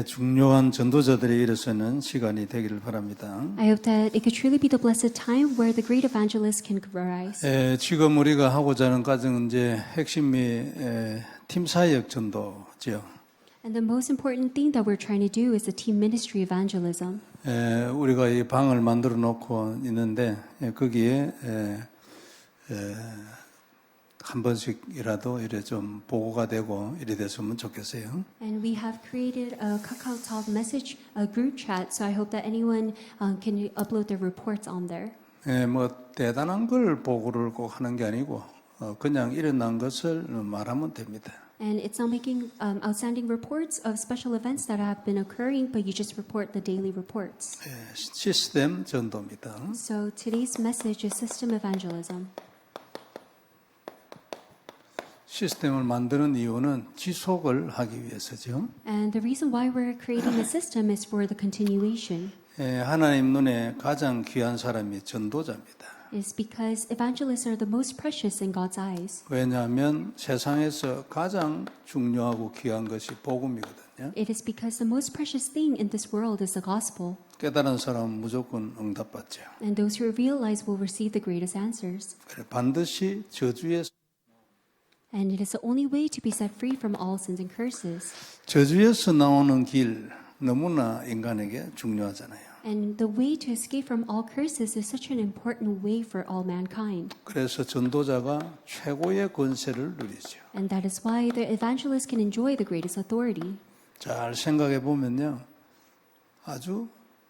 중요한 전도자들의 일어서는 시간이 되기를 바랍니다. I hope that it could truly be the blessed time where the great evangelists can arise. 지금 우리가 하고자 하는 과정은 이제 핵심이 팀 사역 전도죠. And the most important thing that we're trying to do is the team ministry evangelism. 우리가 이 방을 만들어 놓고 있는데 거기에 한 번씩이라도 이래 좀 보고가 되고 이래 됐으면 좋겠어요. And we have created a KakaoTalk message, a group chat, so I hope that anyone can upload their reports on there. 뭐 대단한 걸 보고를 꼭 하는 게 아니고 그냥 일어난 것을 말하면 됩니다. And it's not making outstanding reports of special events that have been occurring, but you just report the daily reports. 시스템 전도입니다. So today's message is system evangelism. 시스템을 만드는 이유는 지속을 하기 위해서죠. And the reason why we're creating a system is for the continuation. 하나님 눈에 가장 귀한 사람이 전도자입니다. Is because evangelists are the most precious in God's eyes. 왜냐하면 세상에서 가장 중요하고 귀한 것이 복음이거든요. It is because the most precious thing in this world is the gospel. 깨달은 사람은 무조건 응답받죠. And those who realize will receive the greatest answers. 그래, 반드시 저주에서 And it is the only way to be set free from all sins and curses. 저주에서 나오는 길 너무나 인간에게 중요하잖아요. And the way to escape from all curses is such an important way for all mankind. 그래서 전도자가 최고의 권세를 누리죠. And that is why the evangelist can enjoy the greatest authority. 잘 생각해 보면요, 아주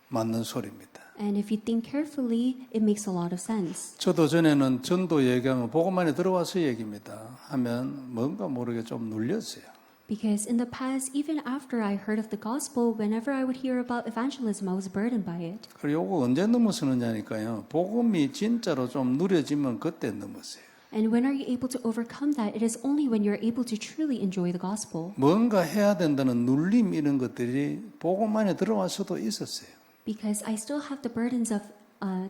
맞는 소리입니다. And if you think carefully, it makes a lot of sense. 저도 전에는 전도 얘기하면 복음만에 들어와서 얘기입니다 하면 뭔가 모르게 좀 눌렸어요. Because in the past, even after I heard of the gospel, whenever I would hear about evangelism, I was burdened by it. 그리고 이거 언제 넘어서느냐니까요. 복음이 진짜로 좀 누려지면 그때 넘었어요. And when are you able to overcome that? It is only when you're able to truly enjoy the gospel. 뭔가 해야 된다는 눌림 이런 것들이 복음 안에 들어와서도 있었어요. Because I still have the burdens of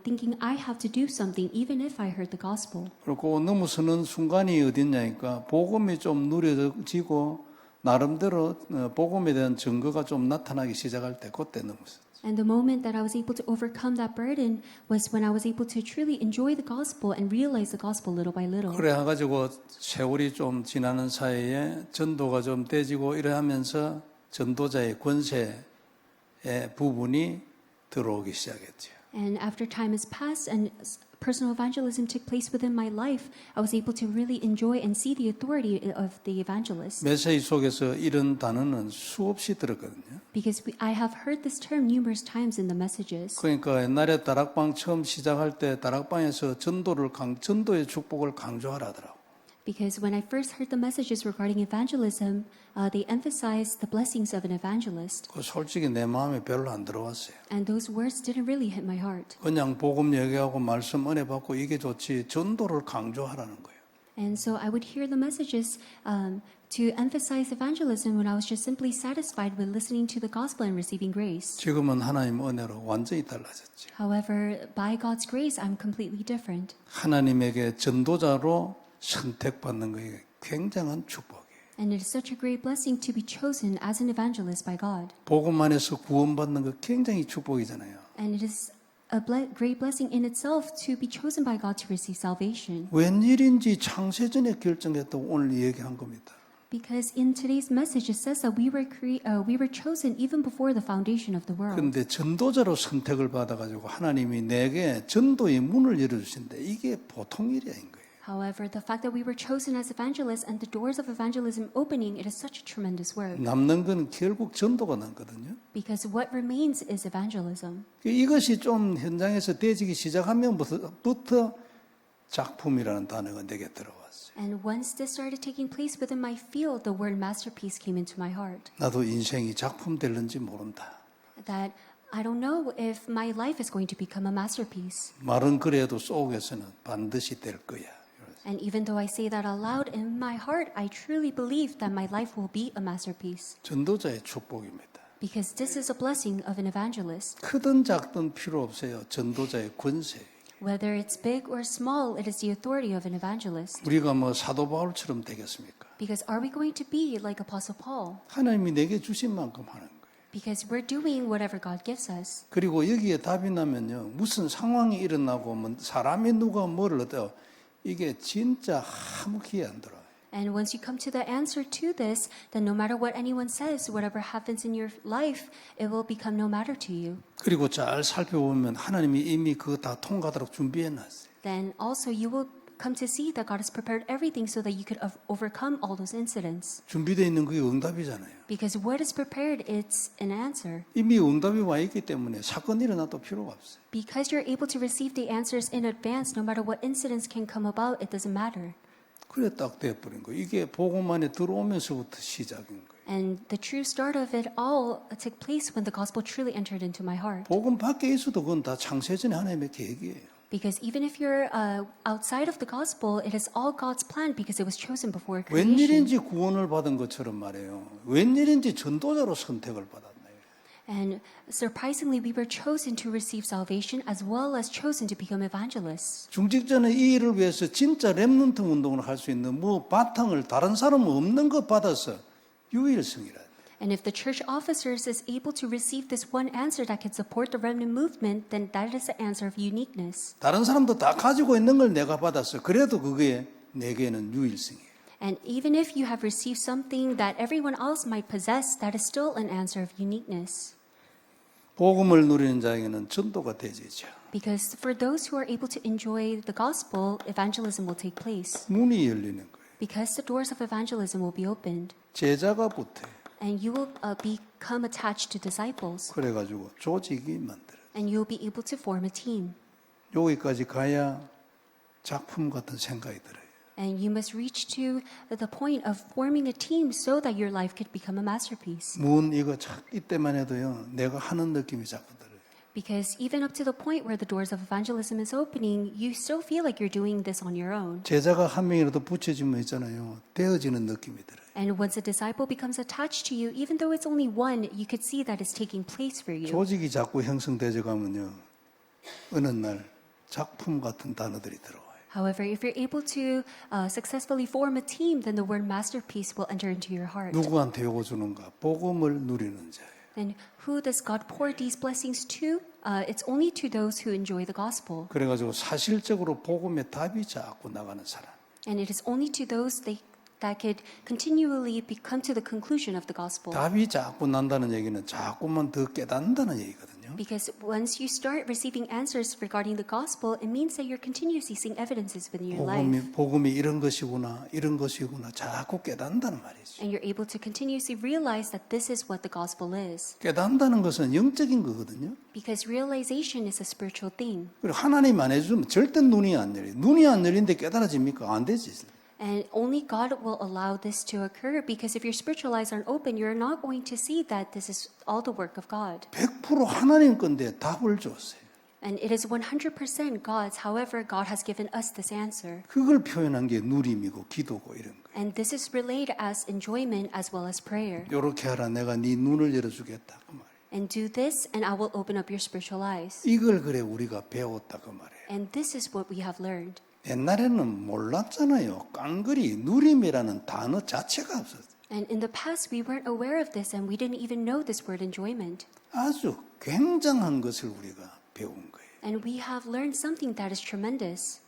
thinking I have to do something even if I heard the gospel. 그리고 넘어서는 순간이 어딨냐니까 복음이 좀 누려지고 나름대로 복음에 대한 증거가 좀 나타나기 시작할 때 그때 넘었어요. And the moment that I was able to overcome that burden was when I was able to truly enjoy the gospel and realize the gospel little by little. 그래 가지고 세월이 좀 지나는 사이에 전도가 좀 떼지고 이래 하면서 전도자의 권세의 부분이 들어오기 시작했죠. And after time has passed and personal evangelism took place within my life, I was able to really enjoy and see the authority of the evangelist. 메시지 속에서 이런 단어는 수없이 들었거든요. Because I have heard this term numerous times in the messages. 그러니까 옛날에 다락방 처음 시작할 때 다락방에서 전도의 축복을 강조하라 하더라고. Because when I first heard the messages regarding evangelism, they emphasized the blessings of an evangelist. 그 솔직히 내 마음에 별로 안 들어왔어요. And those words didn't really hit my heart. 그냥 복음 얘기하고 말씀 은혜 받고 이게 좋지 전도를 강조하라는 거예요. And so I would hear the messages to emphasize evangelism when I was just simply satisfied with listening to the gospel and receiving grace. 지금은 하나님 은혜로 완전히 달라졌죠. However, by God's grace, I'm completely different. 하나님에게 전도자로 선택받는 것이 굉장한 축복이에요. And it is such a great blessing to be chosen as an evangelist by God. 복음 안에서 구원받는 것 굉장히 축복이잖아요. And it is a great blessing in itself to be chosen by God to receive salvation. 웬일인지 창세전에 결정했다고 오늘 얘기한 겁니다. Because in today's message it says that we were chosen even before the foundation of the world. 그런데 전도자로 선택을 받아가지고 하나님이 내게 전도의 문을 열어주신대. 이게 보통 일이 아닌 거예요. However, the fact that we were chosen as evangelists and the doors of evangelism opening, it is such a tremendous work. 남는 건 결국 전도가 남거든요. Because what remains is evangelism. 이것이 좀 현장에서 되어지기 시작하면부터 작품이라는 단어가 내게 들어왔어요. And once this started taking place within my field, the word masterpiece came into my heart. 나도 인생이 작품 될는지 모른다. That I don't know if my life is going to become a masterpiece. 말은 그래도 속에서는 반드시 될 거야. And even though I say that aloud, in my heart, I truly believe that my life will be a masterpiece. 전도자의 축복입니다. Because this is a blessing of an evangelist. 크든 작든 필요 없어요. 전도자의 권세. Whether it's big or small, it is the authority of an evangelist. 우리가 뭐 사도 바울처럼 되겠습니까? Because are we going to be like Apostle Paul? 하나님이 내게 주신 만큼 하는 거예요. Because we're doing whatever God gives us. 그리고 여기에 답이 나면요, 무슨 상황이 일어나고 뭐 사람이 누가 뭐를 어때요? 이게 진짜 아무 기회 안 들어요. And once you come to the answer to this, then no matter what anyone says, whatever happens in your life, it will become no matter to you. 그리고 잘 살펴보면 하나님이 이미 그거 다 통과하도록 준비해 놨어요. Then also you will come to see that God has prepared everything so that you could overcome all those incidents. 준비되어 있는 그게 응답이잖아요. Because what is prepared, it's an answer. 이미 응답이 와 있기 때문에 사건이 일어나도 필요가 없어요. Because you're able to receive the answers in advance, no matter what incidents can come about, it doesn't matter. 그래 딱 돼버린 거예요. 이게 복음 안에 들어오면서부터 시작인 거예요. And the true start of it all took place when the gospel truly entered into my heart. 복음 밖에 있어도 그건 다 창세전의 하나님의 계획이에요. Because even if you're outside of the gospel, it is all God's plan because it was chosen before creation. 웬일인지 구원을 받은 것처럼 말해요. 웬일인지 전도자로 선택을 받았나요? And surprisingly, we were chosen to receive salvation as well as chosen to become evangelists. 중직자는 이 일을 위해서 진짜 렘넌트 운동을 할 수 있는 뭐 바탕을 다른 사람 없는 것 받아서 유일성이라. And if the church officers is able to receive this one answer that can support the remnant movement, then that is the answer of uniqueness. 다른 사람도 다 가지고 있는 걸 내가 받았어. 그래도 그게 내게는 유일성이에요. And even if you have received something that everyone else might possess, that is still an answer of uniqueness. 복음을 누리는 자에게는 전도가 되지죠. Because for those who are able to enjoy the gospel, evangelism will take place. 문이 열리는 거예요. Because the doors of evangelism will be opened. 제자가 붙어요. And you will become attached to disciples. 그래가지고 조직이 만들어요. And you will be able to form a team. 여기까지 가야 작품 같은 생각이 들어요. And you must reach to the point of forming a team so that your life could become a masterpiece. 문 이거 찾기 때만 해도요, 내가 하는 느낌이 자꾸 들어요. Because even up to the point where the doors of evangelism is opening, you still feel like you're doing this on your own. 제자가 한 명이라도 붙여지면 있잖아요, 되어지는 느낌이 들어요. And once a disciple becomes attached to you, even though it's only one, you could see that it's taking place for you. 조직이 자꾸 형성되져 가면요, 어느 날 작품 같은 단어들이 들어와요. However, if you're able to successfully form a team, then the word masterpiece will enter into your heart. 누구한테 요거 주는가? 복음을 누리는 자예요. Then who does God pour these blessings to? It's only to those who enjoy the gospel. 그래가지고 사실적으로 복음의 답이 자꾸 나가는 사람. And it is only to those that could continually come to the conclusion of the gospel. 답이 자꾸 난다는 얘기는 자꾸만 더 깨닫는다는 얘기거든요. Because once you start receiving answers regarding the gospel, it means that you're continuously seeing evidences within your life. 복음이 이런 것이구나, 이런 것이구나 자꾸 깨닫는다는 말이죠. And you're able to continuously realize that this is what the gospel is. 깨닫는다는 것은 영적인 거거든요. Because realization is a spiritual thing. 그리고 하나님 안 해주면 절대 눈이 안 열려요. 눈이 안 열리는데 깨달아집니까? 안 되지. And only God will allow this to occur because if your spiritual eyes aren't open, you're not going to see that this is all the work of God. 100% 하나님 건데 답을 줬어요. And it is 100% God's. However, God has given us this answer. 그걸 표현한 게 누림이고 기도고 이런 거예요. And this is relayed as enjoyment as well as prayer. 이렇게 하라, 내가 네 눈을 열어주겠다 그 말이에요. And do this, and I will open up your spiritual eyes. 이걸 그래 우리가 배웠다 그 말이에요. And this is what we have learned. 옛날에는 몰랐잖아요. 깡그리 누림이라는 단어 자체가 없었어요. And in the past, we weren't aware of this, and we didn't even know this word enjoyment. 아주 굉장한 것을 우리가 배운 거예요. And we have learned something that is tremendous.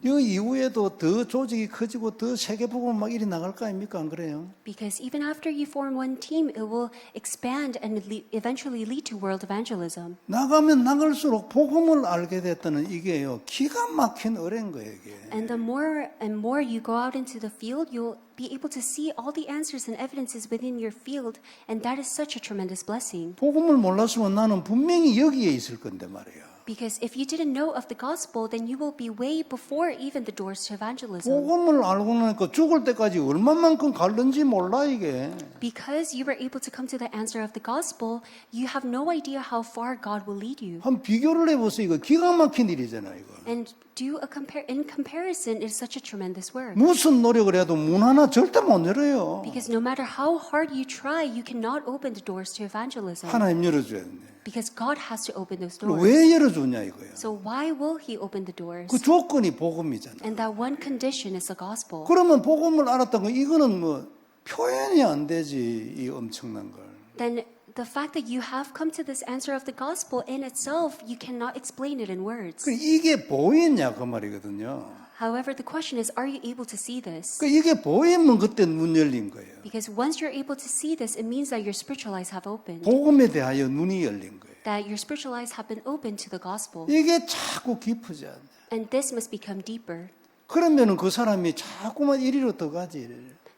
이 이후에도 더 조직이 커지고 더 세계복음 막 이리 나갈 거 아닙니까? 안 그래요? Because even after you form one team, it will expand and eventually lead to world evangelism. 나가면 나갈수록 복음을 알게 됐다는 이게요. 기가 막힌 은혜인 거예요, 이게. And the more and more you go out into the field, you'll be able to see all the answers and evidences within your field, and that is such a tremendous blessing. 복음을 몰랐으면 나는 분명히 여기에 있을 건데 말이에요. Because if you didn't know of the gospel, then you will be way before even the doors to evangelism. 복음을 알고 나니까 죽을 때까지 얼마만큼 갈는지 몰라 이게. Because you were able to come to the answer of the gospel, you have no idea how far God will lead you. 한 비교를 해보세요. 이거 기가 막힌 일이잖아요, 이거. And in comparison, it is such a tremendous work. 무슨 노력을 해도 문 하나 절대 못 열어요. Because no matter how hard you try, you cannot open the doors to evangelism. 하나님 열어줘야 되는데. Because God has to open those doors. 왜 열어주냐 이거야. So why will He open the doors? 그 조건이 복음이잖아. And that one condition is the gospel. 그러면 복음을 알았던 거 이거는 뭐 표현이 안 되지 이 엄청난 걸. Then the fact that you have come to this answer of the gospel in itself, you cannot explain it in words. 이게 보이냐 그 말이거든요. However, the question is, are you able to see this? 이게 보이면 그때 눈 열린 거예요. Because once you're able to see this, it means that your spiritual eyes have opened. 복음에 대하여 눈이 열린 거예요. That your spiritual eyes have been opened to the gospel. 이게 자꾸 깊어져. And this must become deeper. 그러면은 그 사람이 자꾸만 이리로 더 가지.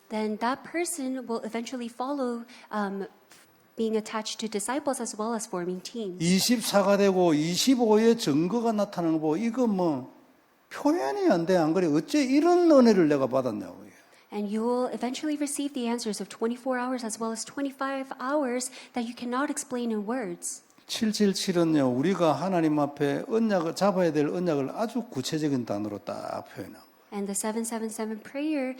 Then that person will eventually follow being attached to disciples as well as forming teams. 24가 되고 25의 증거가 나타나는 거 보고 이거 뭐 표현이 안 돼. 안 그래. 어째 이런 은혜를 내가 받았냐고. And you will eventually receive the answers of 24 hours as well as 25 hours that you cannot explain in words. 777은요. 우리가 하나님 앞에 언약을 잡아야 될 언약을 아주 구체적인 단어로 딱 표현하고. And the 777 prayer,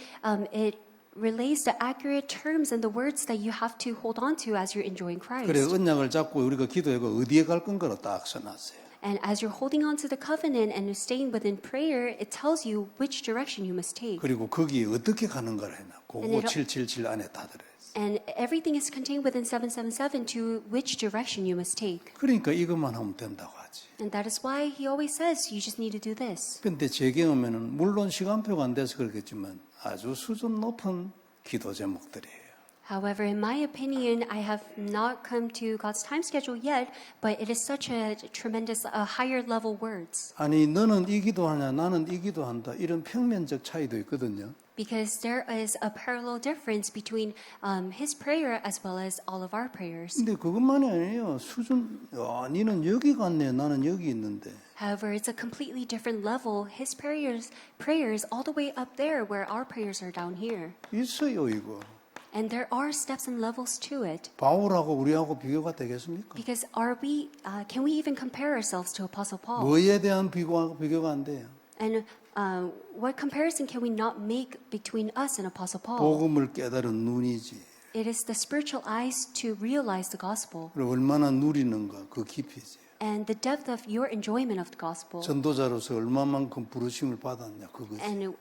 it relays the accurate terms and the words that you have to hold on to as you're enjoying Christ. 그래 언약을 잡고 우리가 기도하고 어디에 갈 건가로 딱 써놨어요. And as you're holding on to the covenant and staying within prayer, it tells you which direction you must take. 그리고 거기에 어떻게 가는가를 해놔. 그거 And it- 777 안에 다 들어있어요. And everything is contained within 777 to which direction you must take. 그러니까 이것만 하면 된다고 하지. And that is why he always says you just need to do this. 근데 제 경험에는 물론 시간표가 안 돼서 그렇겠지만 아주 수준 높은 기도 제목들이에요. However, in my opinion, I have not come to God's time schedule yet, but it is such a tremendous, higher level words. 아니 너는 이 기도하냐 나는 이 기도한다 이런 평면적 차이도 있거든요. Because there is a parallel difference between his prayer as well as all of our prayers. 근데 그것만이 아니에요. 수준 니는 여기 갔네 나는 여기 있는데. However, it's a completely different level. His prayers all the way up there where our prayers are down here. 있어요 이거. And there are steps and levels to it. 바울하고 우리하고 비교가 되겠습니까? Because can we even compare ourselves to Apostle Paul? 뭐에 대한 비교가 안 돼요. And what comparison can we not make between us and Apostle Paul? 복음을 깨달은 눈이지. It is the spiritual eyes to realize the gospel 그리고 얼마나 누리는가 그 깊이지. and the depth of your enjoyment of the gospel. 전도자로서 얼마만큼 부르심을 받았냐 그거지. And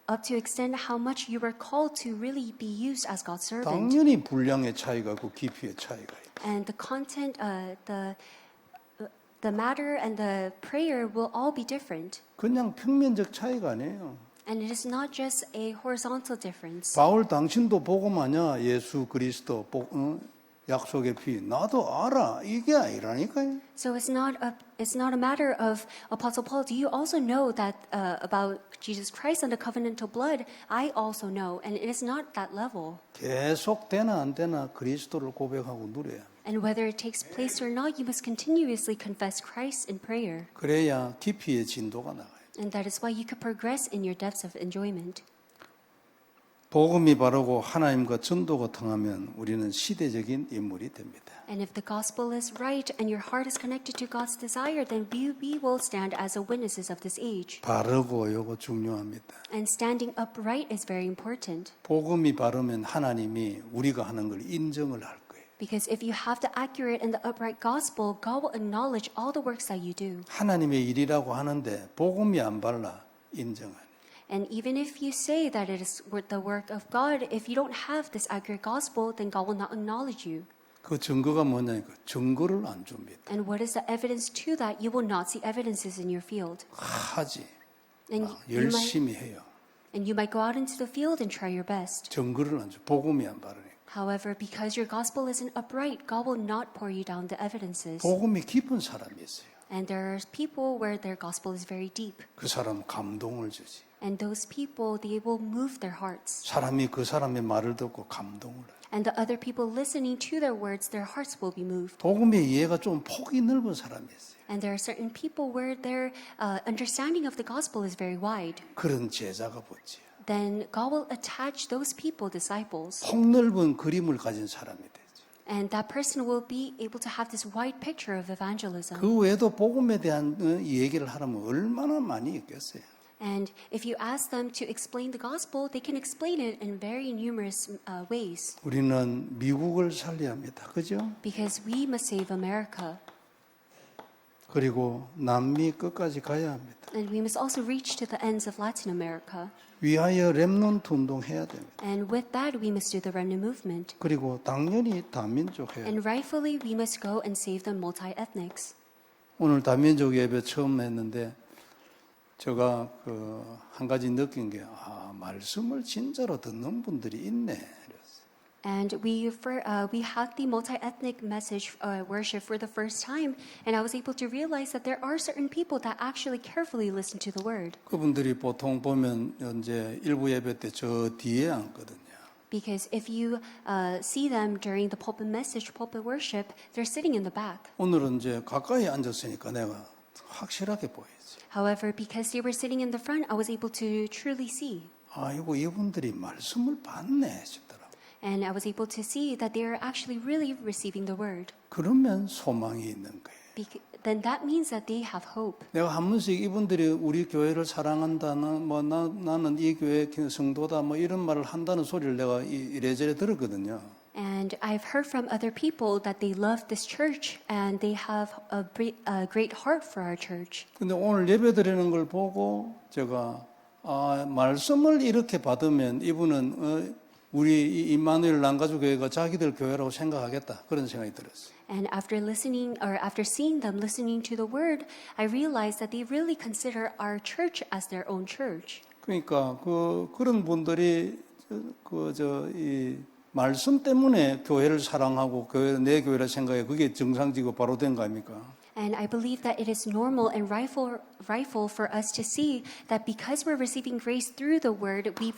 up to extent how much you were called to really be used as God's servant. 당연히 분량의 차이가 있고 깊이의 차이가 있고. And the content, the matter and the prayer will all be different. 그냥 평면적 차이가 아니에요. And it is not just a horizontal difference. 바울 당신도 복음하냐 예수 그리스도 약속의 피 나도 알아 이게 아니라니까요. So it's not a matter of Apostle Paul. Do you also know that about Jesus Christ and the covenantal blood? I also know, and it is not that level. 계속 되나 안 되나 그리스도를 고백하고 누려야 합니다. And whether it takes place or not, you must continuously confess Christ in prayer. 그래야 깊이의 진도가 나가요. And that is why you could progress in your depths of enjoyment. 복음이 바르고 하나님과 전도가 통하면 우리는 시대적인 인물이 됩니다. And if the gospel is right and your heart is connected to God's desire, then we will stand as witnesses of this age. 바르고 이거 중요합니다. And standing upright is very important. 복음이 바르면 하나님이 우리가 하는 걸 인정을 할 거예요. Because if you have the accurate and the upright gospel, God will acknowledge all the works that you do. 하나님의 일이라고 하는데 복음이 안 발라 인정하네. And even if you say that it is the work of God, if you don't have this accurate gospel, then God will not acknowledge you. 그 증거가 뭐냐니까 증거를 안 줍니다. And what is the evidence to that? You will not see evidences in your field. 하지. And 열심히 해요. you might go out into the field and try your best. 증거를 안 줘. 복음이 안 바르니까. However, because your gospel isn't upright, God will not pour you down the evidences. 복음이 깊은 사람이 있어요. And there are people where their gospel is very deep. 그 사람 감동을 주지. And those people, they will move their hearts. 사람이 그 사람의 말을 듣고 감동을 해. And the other people listening to their words, their hearts will be moved. 복음의 이해가 좀 폭이 넓은 사람이 있어요. And there are certain people where their understanding of the gospel is very wide. 그런 제자가 붙지. Then God will attach those people, disciples. 폭넓은 그림을 가진 사람이 되지. And that person will be able to have this wide picture of evangelism. 그 외에도 복음에 대한 얘기를 하려면 얼마나 많이 있겠어요. And if you ask them to explain the gospel, they can explain it in very numerous ways. 우리는 미국을 살려야 합니다. 그죠? Because we must save America. 그리고 남미 끝까지 가야 합니다. And we must also reach to the ends of Latin America. 위하여 렘넌트 운동해야 됩니다. And with that, we must do the remnant movement. 그리고 당연히 다민족 해야 됩니다. And rightfully, we must go and save the multi-ethnics. 오늘 다민족 예배 처음 했는데 제가 한 가지 느낀 게 말씀을 진짜로 듣는 분들이 있네. And we had the multi-ethnic message worship for the first time, and I was able to realize that there are certain people that actually carefully listen to the word. 그분들이 보통 보면 이제 일부 예배 때 저 뒤에 앉거든요. Because if you see them during the pulpit message, pulpit worship, they're sitting in the back. 오늘은 이제 가까이 앉았으니까 내가 확실하게 보이지. However, because they were sitting in the front, I was able to truly see. 아이고 이분들이 말씀을 받네 싶더라. And I was able to see that they are actually really receiving the word. 그러면 소망이 있는 거예요. Then that means that they have hope. 내가 한 번씩 이분들이 우리 교회를 사랑한다는 나는 이 교회 성도다 이런 말을 한다는 소리를 내가 이래저래 들었거든요. And I've heard from other people that they love this church and they have a great heart for our church. 근데 오늘 예배 드리는 걸 보고 제가 말씀을 이렇게 받으면 이분은 우리 임마누엘 남가주교회가 자기들 교회라고 생각하겠다 그런 생각이 들었어요. And after seeing them listening to the word, I realized that they really consider our church as their own church. 그러니까 그런 분들이 이 말씀 때문에 교회를 사랑하고 내 교회라 생각해 그게 정상적이고 바로 된 거 아닙니까? And I believe that it is normal and rightful for us to see that because we're receiving grace through the word, we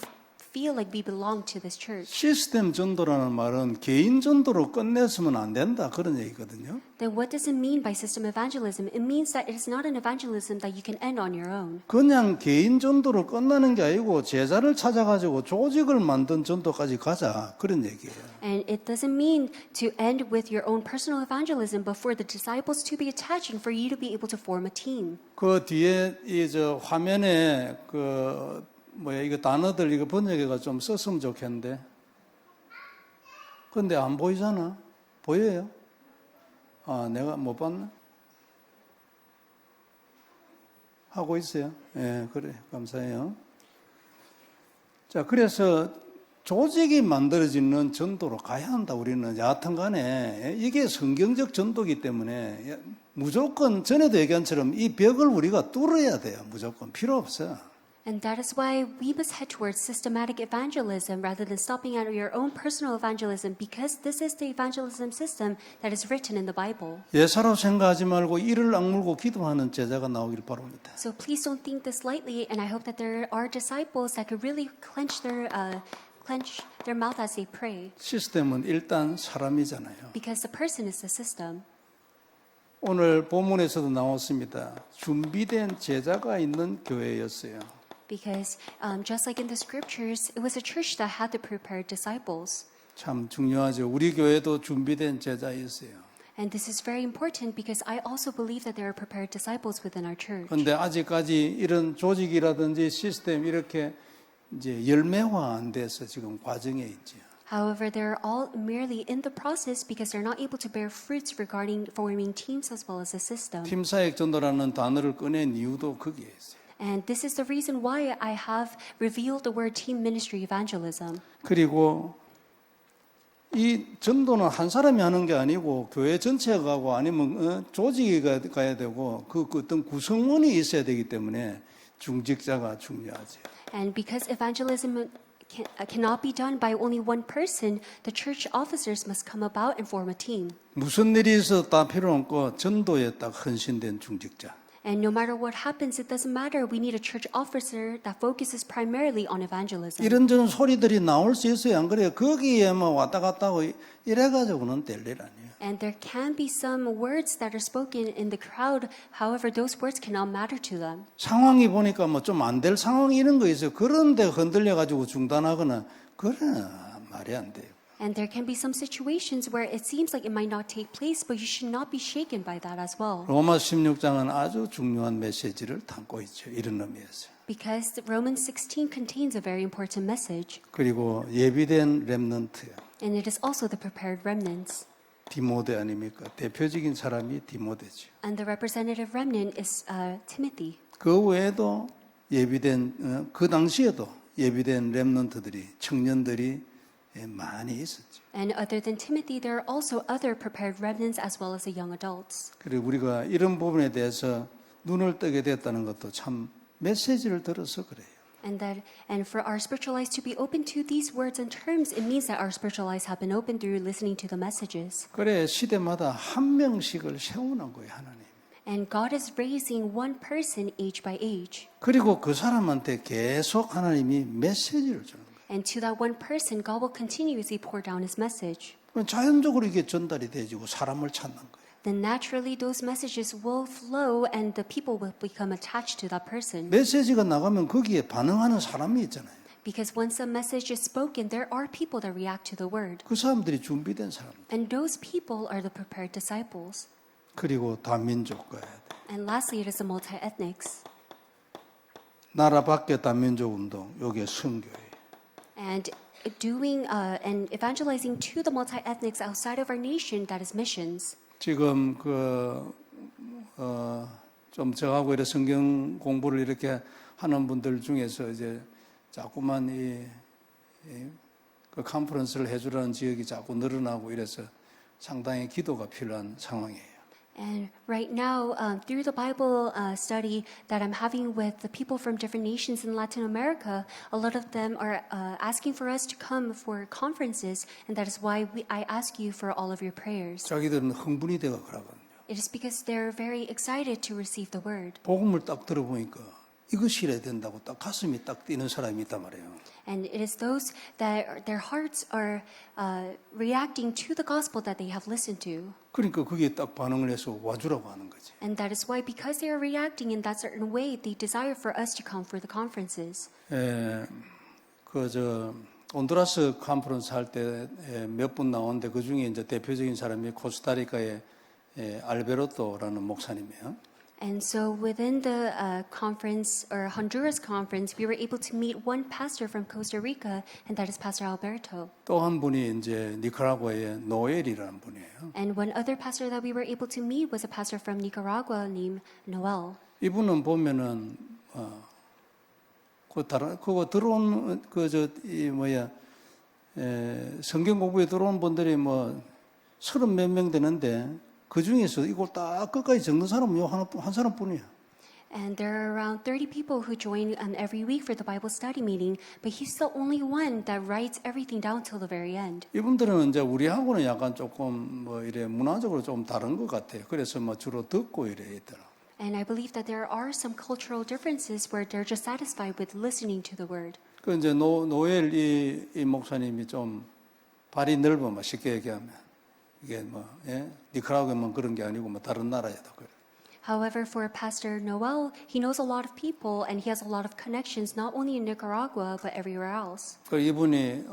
feel like we belong to this church. 시스템 전도라는 말은 개인 전도로 끝냈으면 안 된다 그런 얘기거든요. Then what does it mean by system evangelism? It means that it is not an evangelism that you can end on your own. 그냥 개인 전도로 끝나는 게 아니고 제자를 찾아가지고 조직을 만든 전도까지 가자 그런 얘기예요. And it doesn't mean to end with your own personal evangelism, but for the disciples to be attached and for you to be able to form a team. 그 뒤에 화면에 이거 단어들 이거 번역해가 좀 썼으면 좋겠는데. 근데 안 보이잖아. 보여요? 내가 못 봤나? 하고 있어요. 예, 그래. 감사해요. 자, 그래서 조직이 만들어지는 전도로 가야 한다. 우리는 여하튼 간에 이게 성경적 전도이기 때문에 무조건 전에도 얘기한 처럼 이 벽을 우리가 뚫어야 돼요. 무조건 필요 없어. And that is why we must head towards systematic evangelism rather than stopping at your own personal evangelism, because this is the evangelism system that is written in the Bible. 예사로 생각하지 말고 이를 악물고 기도하는 제자가 나오길 바랍니다. So please don't think this lightly, and I hope that there are disciples that could really clench their mouth as they pray, 시스템은 일단 사람이잖아요. because the person is the system. 오늘 본문에서도 나왔습니다. 준비된 제자가 있는 교회였어요. Because just like in the scriptures, it was a church that had the prepared disciples. 참 중요하죠. 우리 교회도 준비된 제자 있어요. And this is very important because I also believe that there are prepared disciples within our church. 그런데 아직까지 이런 조직이라든지 시스템 이렇게 이제 열매화 안 돼서 지금 과정에 있죠. However, they're all merely in the process because they're not able to bear fruits regarding forming teams as well as a system. 팀사역 전도라는 단어를 꺼낸 이유도 거기에 있어요. And this is the reason why I have revealed the word team ministry evangelism. 그리고 이 전도는 한 사람이 하는 게 아니고 교회 전체가 가고 아니면 조직이 가야 되고 그 어떤 구성원이 있어야 되기 때문에 중직자가 중요하죠. And because evangelism cannot be done by only one person, the church officers must come about and form a team. 무슨 일이 있어도 다 필요 없고 전도에 딱 헌신된 중직자. And no matter what happens, it doesn't matter. We need a church officer that focuses primarily on evangelism. 이런저런 소리들이 나올 수 있어요. 안 그래요? 거기에만 왔다 갔다 하고 이래가지고는 될 일 아니에요. And there can be some words that are spoken in the crowd. However, those words cannot matter to them. 상황이 보니까 좀 안 될 상황이 이런 거 있어요. 그런데 흔들려가지고 중단하거나 그러나 말이 안 돼요. And there can be some situations where it seems like it might not take place, but you should not be shaken by that as well. 로마 16장은 아주 중요한 메시지를 담고 있죠. 이런 의미에서. Because Romans 16 contains a very important message. 그리고 예비된 렘넌트요. And it is also the prepared remnants. 디모데 아닙니까? 대표적인 사람이 디모데죠. And the representative remnant is Timothy. 그 외에도 예비된 그 당시에도 예비된 렘넌트들이 청년들이 많이 있었죠. And other than Timothy, there are also other prepared remnants as well as the young adults. 그리고 우리가 이런 부분에 대해서 눈을 뜨게 됐다는 것도 참 메시지를 들어서 그래요. And for our spiritual eyes to be open to these words and terms, it means that our spiritual eyes have been opened through listening to the messages. 그래 시대마다 한 명씩을 세우는 거예요, 하나님. And God is raising one person age by age. 그리고 그 사람한테 계속 하나님이 메시지를 주는 거예요. And to that one person, God will continuously pour down His message. 그럼 자연적으로 이게 전달이 되지고 사람을 찾는 거예요. Then naturally those messages will flow and the people will become attached to that person. 메시지가 나가면 거기에 반응하는 사람이 있잖아요. Because once a message is spoken, there are people that react to the word. 그 사람들이 준비된 사람. And those people are the prepared disciples. 그리고 다민족 가야 돼. And lastly, it is the multi-ethnics. 나라 밖에 다민족 운동, 요게 선교예요. And doing and evangelizing to the multi-ethnics outside of our nation, that is missions. 지금 좀 저하고 이렇게 성경 공부를 이렇게 하는 분들 중에서 이제 자꾸만 그 컨퍼런스를 해주라는 지역이 자꾸 늘어나고 이래서 상당히 기도가 필요한 상황이에요. And right now, through the Bible study that I'm having with the people from different nations in Latin America, a lot of them are asking for us to come for conferences, and that is why I ask you for all of your prayers. 자기들은 흥분이 되고 그러거든요. It is because they're very excited to receive the word. 복음을 딱 들어보니까 이것이 이래야 된다고 딱 가슴이 딱 뛰는 사람이 있단 말이에요. And it is those that their hearts are reacting to the gospel that they have listened to. 그러니까 거기에 딱 반응을 해서 와주라고 하는 거지. And that is why, because they are reacting in that certain way, they desire for us to come for the conferences. 온두라스 컨퍼런스 할 때 몇 분 나오는데 그 중에 이제 대표적인 사람이 코스타리카의 알베르토라는 목사님이에요. And so within the conference or Honduras conference, we were able to meet one pastor from Costa Rica, and that is Pastor Alberto. 또 한 분이 이제 니카라과의 노엘이라는 분이에요. And one other pastor that we were able to meet was a pastor from Nicaragua named Noel. 이분은 보면은 그거 들어온 성경 공부에 들어온 분들이 뭐 30 몇 명 되는데 그 중에서 이걸 딱 끝까지 적는 사람은 한 사람뿐이야. And there are around 30 people who join every week for the Bible study meeting, but he's the only one that writes everything down till the very end. 이분들은 이제 우리하고는 약간 조금 뭐 이래 문화적으로 좀 다른 것 같아요. 그래서 뭐 주로 듣고 이래 있더라. And I believe that there are some cultural differences where they're just satisfied with listening to the word. 그 이제 노엘 이 목사님이 좀 발이 넓어, 뭐 쉽게 얘기하면 이게 뭐 니카라과만 그런 게 아니고 뭐 다른 나라에도 그래. However, for Pastor Noel, he knows a lot of people and he has a lot of connections not only in Nicaragua but everywhere else. 그 이분이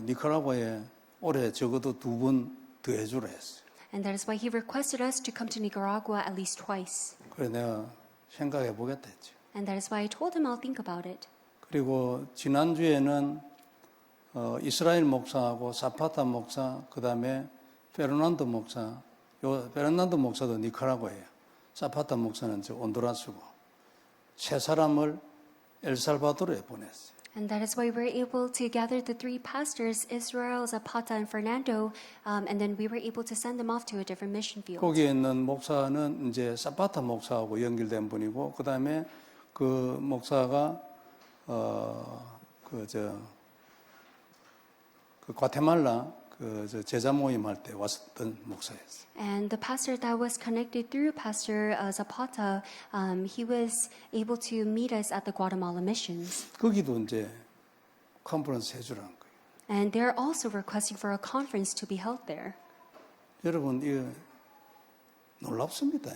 니카라과에 올해 적어도 2번 더 해주라 했어요. And that is why he requested us to come to Nicaragua at least twice. 그래 내가 생각해 보겠다 했죠. And that is why I told him I'll think about it. 그리고 지난주에는 이스라엘 목사하고 사파타 목사, 그다음에 페르난도 목사, 페르난도 목사도 니카라과예요. 사파타 목사는 저 온두라스고 세 사람을 엘살바도르에 보냈어요. And that is why we were able to gather the three pastors, Israel, Zapata, and Fernando, and then we were able to send them off to a different mission field. 거기에 있는 목사는 이제 사파타 목사하고 연결된 분이고, 그다음에 그 목사가 그 과테말라 그 제자 모임 할 때 왔었던 목사였어요. And the pastor that was connected through Pastor Zapata, he was able to meet us at the Guatemala missions. 거기도 이제 컨퍼런스 해주라는 거예요. And they're also requesting for a conference to be held there. 여러분 이거 놀랍습니다.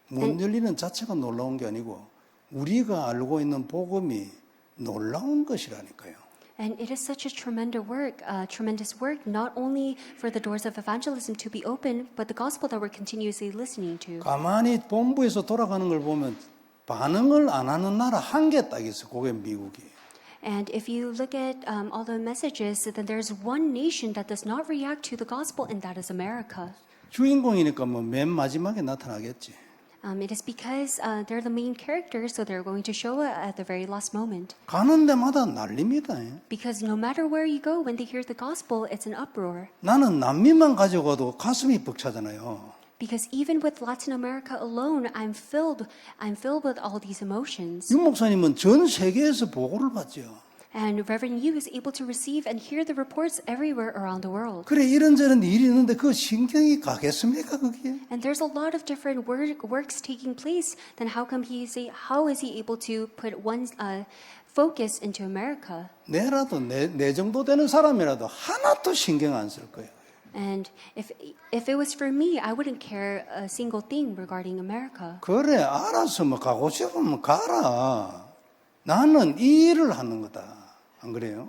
문 열리는 자체가 놀라운 게 아니고 우리가 알고 있는 복음이 놀라운 것이라니까요. And it is such a tremendous work, not only for the doors of evangelism to be open, but the gospel that we're continuously listening to. 가만히 본부에서 돌아가는 걸 보면 반응을 안 하는 나라 한 개 딱 있어. 그게 미국이에요. And if you look at all the messages, then there's one nation that does not react to the gospel, and that is America. 주인공이니까 뭐 맨 마지막에 나타나겠지. It is because they're the main characters, so they're going to show it at the very last moment. 가는 데마다 난립니다. Because no matter where you go, when they hear the gospel, it's an uproar. 나는 남미만 가져가도 가슴이 벅차잖아요. Because even with Latin America alone, I'm filled with all these emotions. 윤 목사님은 전 세계에서 보고를 받죠. And Reverend Yu is able to receive and hear the reports everywhere around the world. 그래 이런저런 일이 있는데 그 신경이 가겠습니까 거기에? And there's a lot of different works taking place. Then how is he able to put one focus into America? 내라도 내 정도 되는 사람이라도 하나도 신경 안 쓸 거예요. And if it was for me, I wouldn't care a single thing regarding America. 그래 알아서 뭐 가고 싶으면 가라. 나는 이 일을 하는 거다. 안 그래요?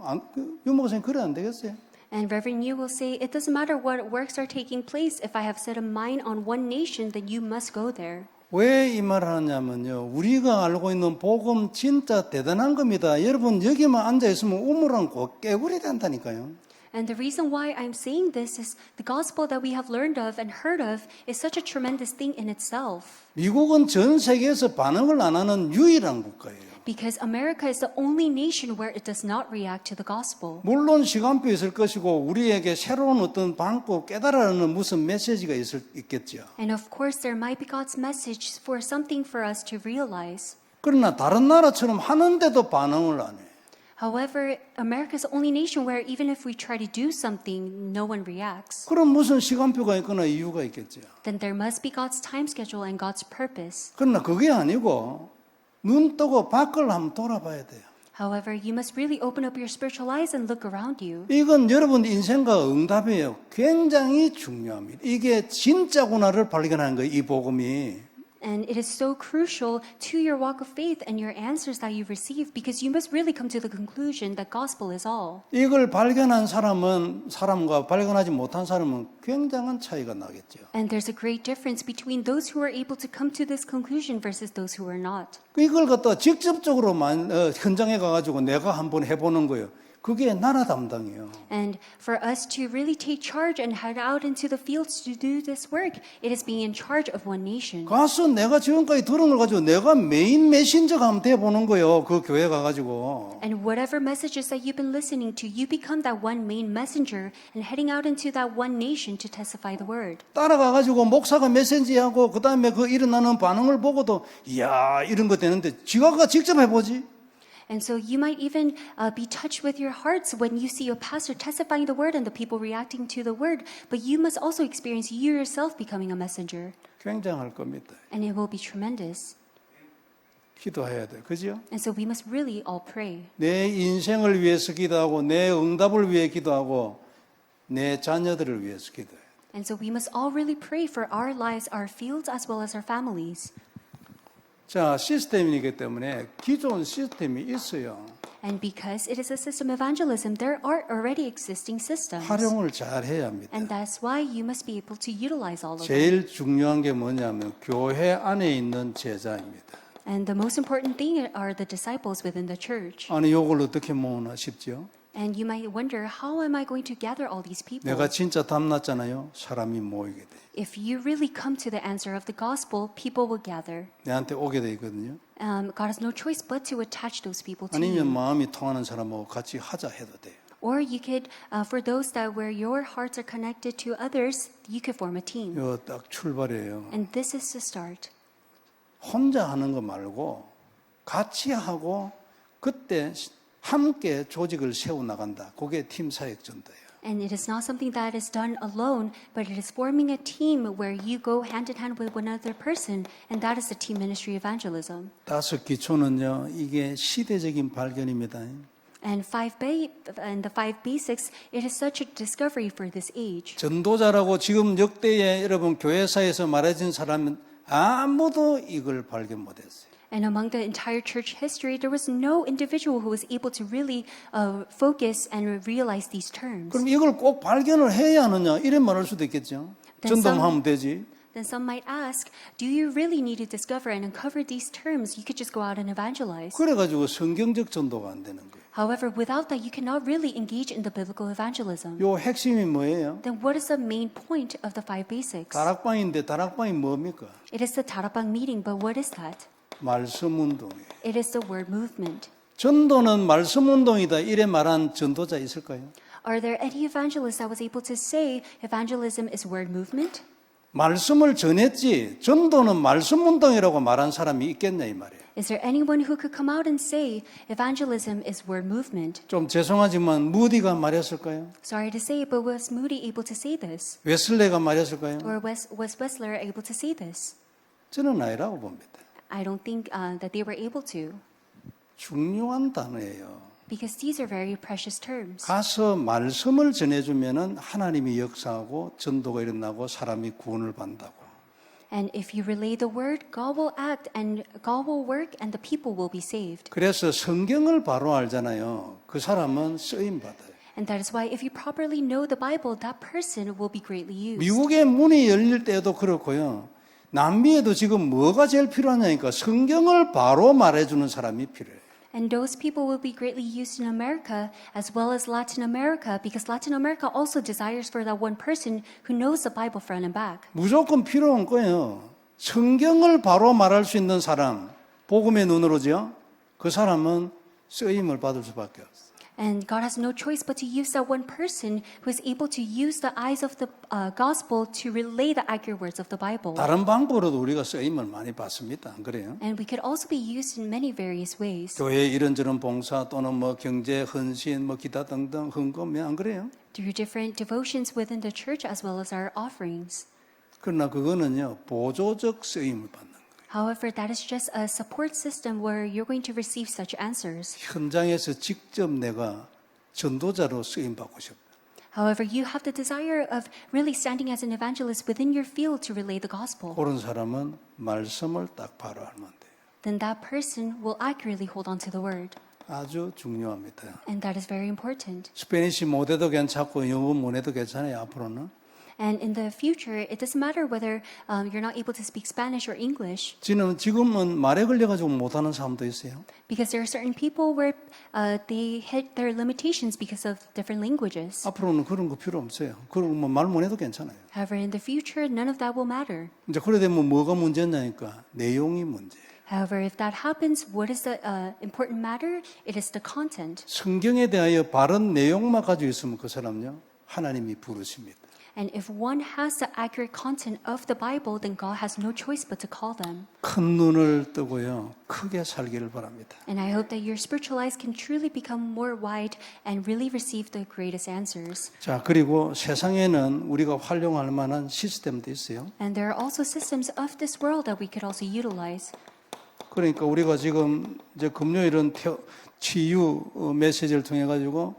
윤 목사님 그래 안 되겠어요? And Reverend Yu will say, it doesn't matter what works are taking place. If I have set a mind on one nation, then you must go there. 왜 이 말을 하냐면요. 우리가 알고 있는 복음 진짜 대단한 겁니다. 여러분 여기만 앉아있으면 우물안고 깨구리 된다니까요. And the reason why I'm saying this is the gospel that we have learned of and heard of is such a tremendous thing in itself. 미국은 전 세계에서 반응을 안 하는 유일한 국가예요. Because America is the only nation where it does not react to the gospel. 물론 시간표 있을 것이고 우리에게 새로운 어떤 방법 깨달아라는 무슨 메시지가 있겠죠. And of course there might be God's message for something for us to realize. 그러나 다른 나라처럼 하는데도 반응을 안 해. However, America is the only nation where even if we try to do something, no one reacts. 그럼 무슨 시간표가 있거나 이유가 있겠죠. Then there must be God's time schedule and God's purpose. 그러나 그게 아니고 눈 뜨고 밖을 한번 돌아봐야 돼요. However, you must really open up your spiritual eyes and look around you. 이건 여러분 인생과 응답이에요. 굉장히 중요합니다. 이게 진짜구나를 발견하는 거예요. 이 복음이. And it is so crucial to your walk of faith and your answers that you receive because you must really come to the conclusion that gospel is all. 이걸 발견한 사람과 발견하지 못한 사람은 굉장한 차이가 나겠죠. And there's a great difference between those who are able to come to this conclusion versus those who are not. 이걸 갖다 직접적으로 현장에 가가지고 내가 한번 해보는 거예요. 그게 나라 담당이에요. And for us to really take charge and head out into the fields to do this work, it is being in charge of one nation. 가서 내가 지금까지 들은 걸 가지고 내가 메인 메신저가 한번 돼보는 거예요. 그 교회 가가지고. And whatever messages that you've been listening to, you become that one main messenger and heading out into that one nation to testify the word. 따라가가지고 목사가 메시지하고 그 다음에 그 일어나는 반응을 보고도 이야 이런 거 되는데 지가 직접 해보지. And so you might even be touched with your hearts when you see a pastor testifying the word and the people reacting to the word. But you must also experience you yourself becoming a messenger. 굉장할 겁니다. And it will be tremendous. 기도해야 돼. 그죠? And so we must really all pray. 내 인생을 위해서 기도하고 내 응답을 위해 기도하고 내 자녀들을 위해서 기도해. And so we must all really pray for our lives, our fields, as well as our families. 자, 시스템이기 때문에 기존 시스템이 있어요. And because it is a system evangelism, there are already existing systems. 활용을 잘 해야 합니다. And that's why you must be able to utilize all of them. 제일 중요한 게 뭐냐면 교회 안에 있는 제자입니다. And the most important thing are the disciples within the church. 아니 이걸 어떻게 모으나 싶죠? And you might wonder, how am I going to gather all these people? 내가 진짜 담났잖아요. 사람이 모이게 돼. If you really come to the answer of the gospel, people will gather. 내한테 오게 돼 있거든요. God has no choice but to attach those people to 아니면 you. 마음이 통하는 사람하고 같이 하자 해도 돼요. Or you could, for those that where your hearts are connected to others, you could form a team. 이거 딱 출발이에요. And this is the start. 혼자 하는 거 말고 같이 하고 그때 함께 조직을 세워 나간다. 그게 팀 사역 전도예요. And it is not something that is done alone, but it is forming a team where you go hand in hand with one other person, and that is the team ministry evangelism. 다섯 기초는요. 이게 시대적인 발견입니다. And the five basics, it is such a discovery for this age. 전도자라고 지금 역대에 여러분 교회사에서 말해진 사람은 아무도 이걸 발견 못했어요. And among the entire church history, there was no individual who was able to really focus and realize these terms. 그럼 이걸 꼭 발견을 해야 하느냐 이런 말할 수도 있겠죠. Then 전도하면 되지. then some might ask, do you really need to discover and uncover these terms? You could just go out and evangelize. 그래가지고 성경적 전도가 안 되는 거예요. However, without that, you cannot really engage in the biblical evangelism. 요 핵심이 뭐예요? Then what is the main point of the five basics? 다락방인데 다락방이 뭡니까? It is the Tarapang meeting, but what is that? 말씀 운동이에요. It is the word movement. 전도는 말씀 운동이다 이래 말한 전도자 있을까요? Are there any evangelists that was able to say evangelism is word movement? 말씀을 전했지 전도는 말씀 운동이라고 말한 사람이 있겠냐 이 말이에요. Is there anyone who could come out and say evangelism is word movement? 좀 죄송하지만 무디가 말했을까요? Sorry to say, but was Moody able to say this? 웨슬레가 말했을까요? Or was Wessler able to say this? 저는 아니라고 봅니다. I don't think that they were able to, 중요한 단어예요. because these are very precious terms. 가서 말씀을 전해주면은 하나님이 역사하고 전도가 일어나고 사람이 구원을 받는다고. And if you relay the word, God will act and God will work and the people will be saved. 그래서 성경을 바로 알잖아요. 그 사람은 쓰임 받아요. And that is why if you properly know the Bible, that person will be greatly used. 미국의 문이 열릴 때도 그렇고요. 남미에도 지금 뭐가 제일 필요하냐니까 성경을 바로 말해주는 사람이 필요해요. And those people will be greatly used in America as well as Latin America, because Latin America also desires for that one person who knows the Bible front and back. 무조건 필요한 거예요. 성경을 바로 말할 수 있는 사람, 복음의 눈으로죠. 그 사람은 쓰임을 받을 수밖에 없어요. And God has no choice but to use that one person who is able to use the eyes of the gospel to relay the accurate words of the Bible. 다른 방법으로도 우리가 쓰임을 많이 받습니다. 안 그래요? And we could also be used in many various ways. 교회 이런저런 봉사 또는 뭐 경제 헌신 뭐 기타 등등 헌금 안 그래요? Through different devotions within the church as well as our offerings. 그러나 그거는요 보조적 쓰임을 받는 거예요. However, that is just a support system where you're going to receive such answers. 현장에서 직접 내가 전도자로 쓰임 받고 싶어요. However, you have the desire of really standing as an evangelist within your field to relay the gospel. 그런 사람은 말씀을 딱 바로 알면 돼요. Then that person will accurately hold on to the word. 아주 중요합니다. And that is very important. 스페니시 못해도 괜찮고 영어 못해도 괜찮아요. 앞으로는. And in the future, it doesn't matter whether you're not able to speak Spanish or English, 지금은 말에 걸려가지고 못하는 사람도 있어요. because there are certain people where they hit their limitations because of different languages. 앞으로는 그런 거 필요 없어요. 그런 뭐 말 못해도 괜찮아요. However, in the future, none of that will matter. 이제 그래 되면 뭐가 문제냐니까 내용이 문제예요. However, if that happens, what is the important matter? It is the content. 성경에 대하여 바른 내용만 가지고 있으면 그 사람요 하나님이 부르십니다. And if one has the accurate content of the Bible, then God has no choice but to call them. 큰 눈을 뜨고요 크게 살기를 바랍니다. And I hope that your spiritual eyes can truly become more wide and really receive the greatest answers. 자 그리고 세상에는 우리가 활용할 만한 시스템도 있어요. And there are also systems of this world that we could also utilize. 그러니까 우리가 지금 이제 금요일은 치유 메시지를 통해 가지고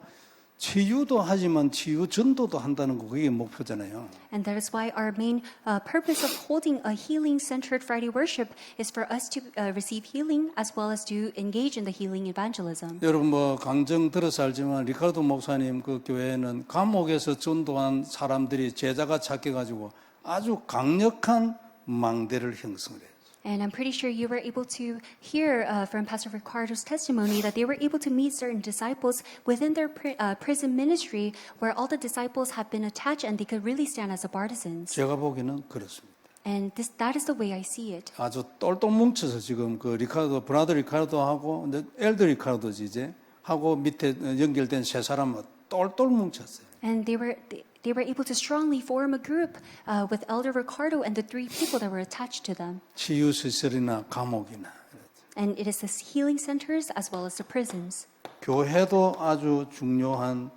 치유도 하지만 치유 전도도 한다는 거 그게 목표잖아요. And that is why our main purpose of holding a healing-centered Friday worship is for us to receive healing as well as to engage in the healing evangelism. 여러분 뭐 강정 들어서 알지만 리카르도 목사님 그 교회는 감옥에서 전도한 사람들이 제자가 찾겨 가지고 아주 강력한 망대를 형성을 해요. And I'm pretty sure you were able to hear from Pastor Ricardo's testimony that they were able to meet certain disciples within their prison ministry where all the disciples have been attached and they could really stand as a partisans. 제가 보기에는 그렇습니다. And that is the way I see it. 아주 똘똘 뭉쳐서 지금 그 리카르도 브라더 리카르도하고 엘더 리카르도지 이제 하고 밑에 연결된 세 사람은 똘똘 뭉쳤어요. And they were able to strongly form a group with Elder Ricardo and the three people that were attached to them. 치유 시설이나 감옥이나 And it is the healing centers as well as the prisons. 교회도 아주 중요한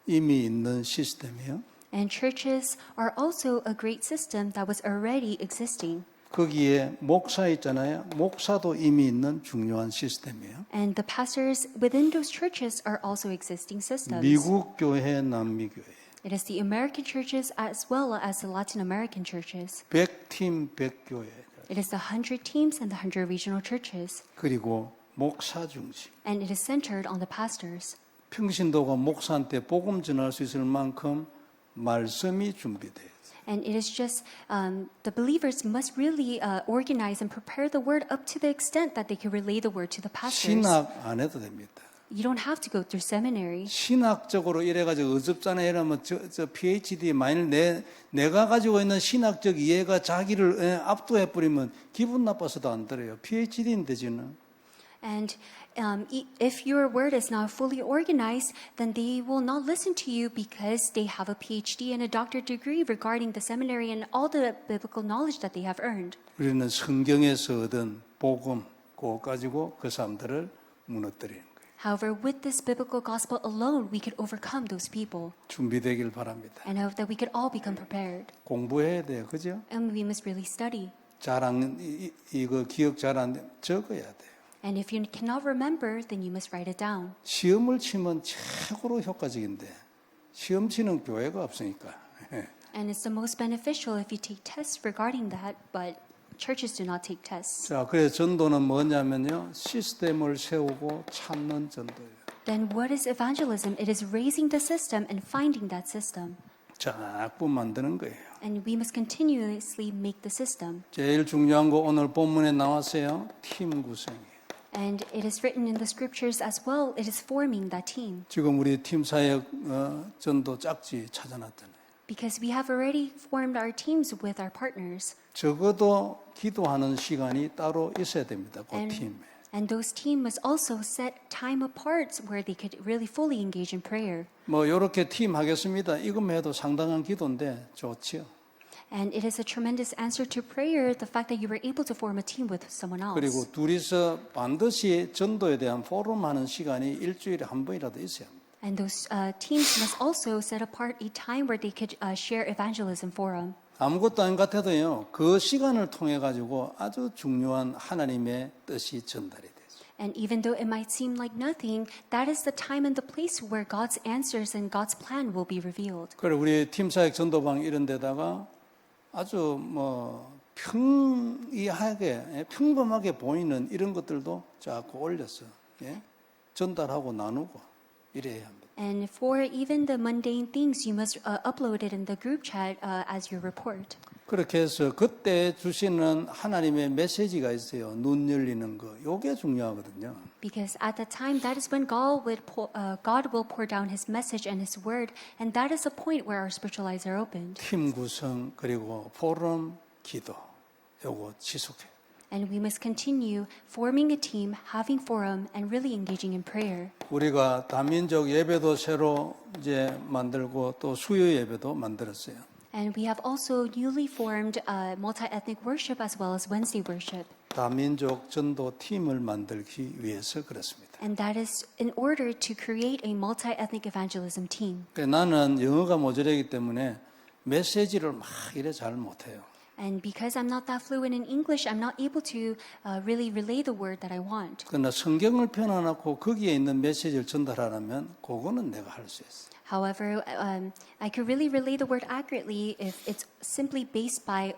이미 있는 시스템이에요. And churches are also a great system that was already existing. 거기에 목사 있잖아요. 목사도 이미 있는 중요한 시스템이에요. And the pastors within those churches are also existing systems. 미국 교회, 남미 교회. It is the American churches as well as the Latin American churches. 100팀 100교회. It is the 100 teams and the 100 regional churches. 그리고 목사 중심. And it is centered on the pastors. 평신도가 목사한테 복음 전할 수 있을 만큼 말씀이 준비돼요. And it is just the believers must really organize and prepare the word up to the extent that they can relay the word to the pastors. 신학 안 해도 됩니다. You don't have to go through seminary. 신학적으로 이래가지고 어줍잖아 이러면 저 PhD 만일 내가 가지고 있는 신학적 이해가 자기를 압도해 버리면 기분 나빠서도 안 들어요. PhD인데 지는. And if your word is not fully organized, then they will not listen to you because they have a PhD and a doctorate degree regarding the seminary and all the biblical knowledge that they have earned. 우리는 성경에서 얻은 복음 그거 가지고 그 사람들을 무너뜨리는 거예요. However, with this biblical gospel alone, we could overcome those people. 준비되길 바랍니다. And I hope that we could all become prepared. 공부해야 돼요. 그죠? And we must really study. 이거 기억 잘 안 돼. 적어야 돼요. And if you cannot remember, then you must write it down. 시험을 치면 최고로 효과적인데 시험 치는 교회가 없으니까. And it's the most beneficial if you take tests regarding that, but churches do not take tests. 자, 그래서 전도는 뭐냐면요. 시스템을 세우고 찾는 전도예요. Then what is evangelism? It is raising the system and finding that system. 자꾸 만드는 거예요. And we must continuously make the system. 제일 중요한 거 오늘 본문에 나왔어요. 팀 구성이에요. And it is written in the scriptures as well. It is forming that team. 지금 우리 팀 사역 전도 짝지 찾아놨잖아요. Because we have already formed our teams with our partners. 적어도 기도하는 시간이 따로 있어야 됩니다. 그 팀에. And those teams must also set time apart where they could really fully engage in prayer. 뭐 이렇게 팀 하겠습니다. 이것만 해도 상당한 기도인데 좋지요. And it is a tremendous answer to prayer, the fact that you were able to form a team with someone else. 그리고 둘이서 반드시 전도에 대한 포럼하는 시간이 일주일에 한 번이라도 있어야 합니다. And those teams must also set apart a time where they could share evangelism forum. 아무것도 아닌 것 같아도요. 그 시간을 통해 가지고 아주 중요한 하나님의 뜻이 전달이 되죠. And even though it might seem like nothing, that is the time and the place where God's answers and God's plan will be revealed. 그리고 우리 팀사역 전도방 이런 데다가 아주 평범하게 보이는 이런 것들도 자꾸 올려서 전달하고 나누고 이래야 합니다. And for even the mundane things, you must upload it in the group chat as your report. 그렇게 해서 그때 주시는 하나님의 메시지가 있어요. 눈 열리는 거. 이게 중요하거든요. Because at that time, that is when God will pour down His message and His word, and that is the point where our spiritual eyes are opened. 팀 구성 그리고 포럼 기도 요거 지속해. And we must continue forming a team, having forum, and really engaging in prayer. 우리가 다민족 예배도 새로 이제 만들고 또 수요 예배도 만들었어요. And we have also newly formed multi-ethnic worship as well as Wednesday worship. 다민족 전도 팀을 만들기 위해서 그렇습니다. And that is in order to create a multi-ethnic evangelism team. 나는 영어가 모자라기 때문에 메시지를 막 이래 잘 못해요. And because I'm not that fluent in English, I'm not able to really relay the word that I want. 그러나 성경을 펴놔놓고 거기에 있는 메시지를 전달하려면 그거는 내가 할 수 있어. However, I could really relay the word accurately if it's simply based by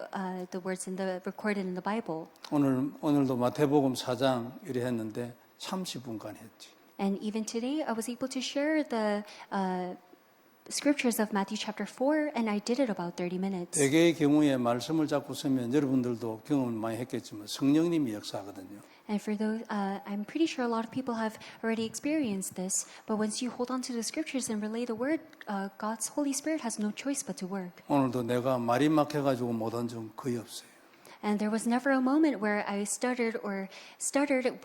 the words recorded in the Bible. 오늘도 마태복음 4장 이래 했는데 30분간 했지. And even today, I was able to share the scriptures of Matthew chapter 4, and I did it about 30 minutes. 대개의 경우에 말씀을 잡고 서면 여러분들도 경험을 많이 했겠지만 성령님이 역사하거든요. And for those, I'm pretty sure a lot of people have already experienced this, but once you hold on to the scriptures and relay the word, God's Holy Spirit has no choice but to work. 오늘도 내가 말이 막혀가지고 못한 점 거의 없어요. And there was never a moment where I stuttered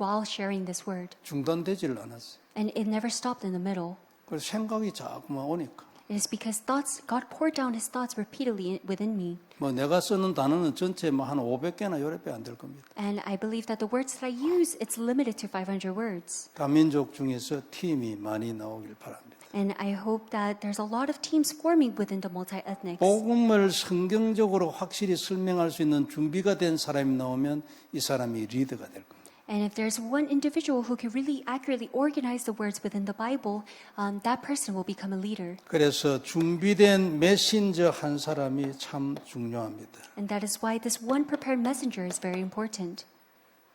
while sharing this word. 중단되지를 않았어요. And it never stopped in the middle. 그래서 생각이 자꾸만 오니까. It is because God poured down His thoughts repeatedly within me. 뭐 내가 쓰는 단어는 전체 한 500개나 요래 안 될 겁니다. And I believe that the words that I use, it's limited to 500 words. 다민족 중에서 팀이 많이 나오길 바랍니다. And I hope that there's a lot of teams forming within the multi-ethnics. 복음을 성경적으로 확실히 설명할 수 있는 준비가 된 사람이 나오면 이 사람이 리더가 될 겁니다. And if there's one individual who can really accurately organize the words within the Bible, that person will become a leader. 그래서 준비된 메신저 한 사람이 참 중요합니다. And that is why this one prepared messenger is very important.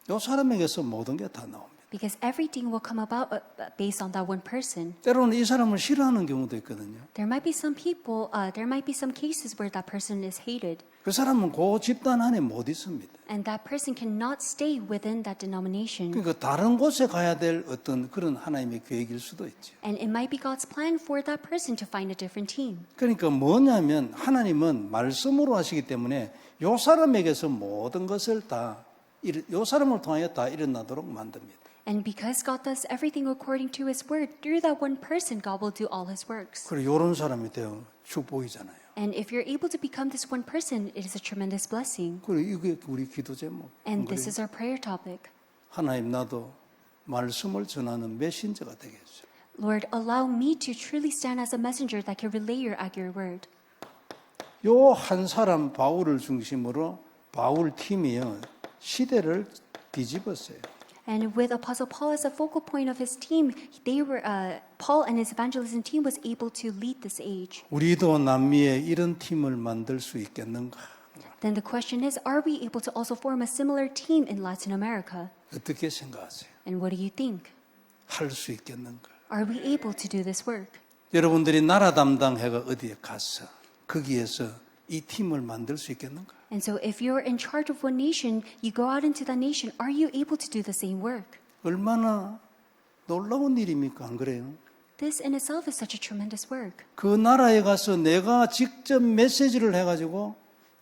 이 사람에게서 모든 게 다 나옵니다. Because everything will come about based on that one person. 때로는 이 사람을 싫어하는 경우도 있거든요. There might be some people, there might be some cases where that person is hated. 그 사람은 그 집단 안에 못 있습니다. And that person cannot stay within that denomination. 그러니까 다른 곳에 가야 될 어떤 그런 하나님의 계획일 수도 있죠. And it might be God's plan for that person to find a different team. 그러니까 뭐냐면 하나님은 말씀으로 하시기 때문에 요 사람에게서 모든 것을 다 요 사람을 통하여 다 일어나도록 만듭니다. And because God does everything according to His word, through that one person, God will do all His works. 그리고 이런 사람이 되어 축복이잖아요. And if you're able to become this one person, it is a tremendous blessing. 그리고 이게 우리 기도 제목. And this is our prayer topic. 하나님 나도 말씀을 전하는 메신저가 되게 해주세요. Lord, allow me to truly stand as a messenger that can relay your accurate word. 요 한 사람 바울을 중심으로 바울 팀이요 시대를 뒤집었어요. And with Apostle Paul as a focal point of his team, Paul and his evangelism team was able to lead this age. 우리도 남미에 이런 팀을 만들 수 있겠는가? Then the question is, are we able to also form a similar team in Latin America? 어떻게 생각하세요? And what do you think? 할 수 있겠는가? Are we able to do this work? 여러분들이 나라 담당해가 어디에 가서 거기에서 이 팀을 만들 수 있겠는가? And so if you're in charge of one nation, you go out into that nation, are you able to do the same work? 얼마나 놀라운 일입니까? 안 그래요? This in itself is such a tremendous work. 그 나라에 가서 내가 직접 메시지를 해가지고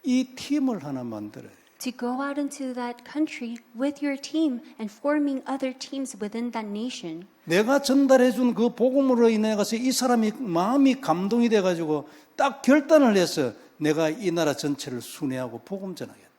이 팀을 하나 만들어요. To go out into that country with your team and forming other teams within that nation. 내가 전달해준 그 복음으로 인해 가서 이 사람이 마음이 감동이 돼가지고 딱 결단을 해서 내가 이 나라 전체를 순회하고 복음 전하겠다.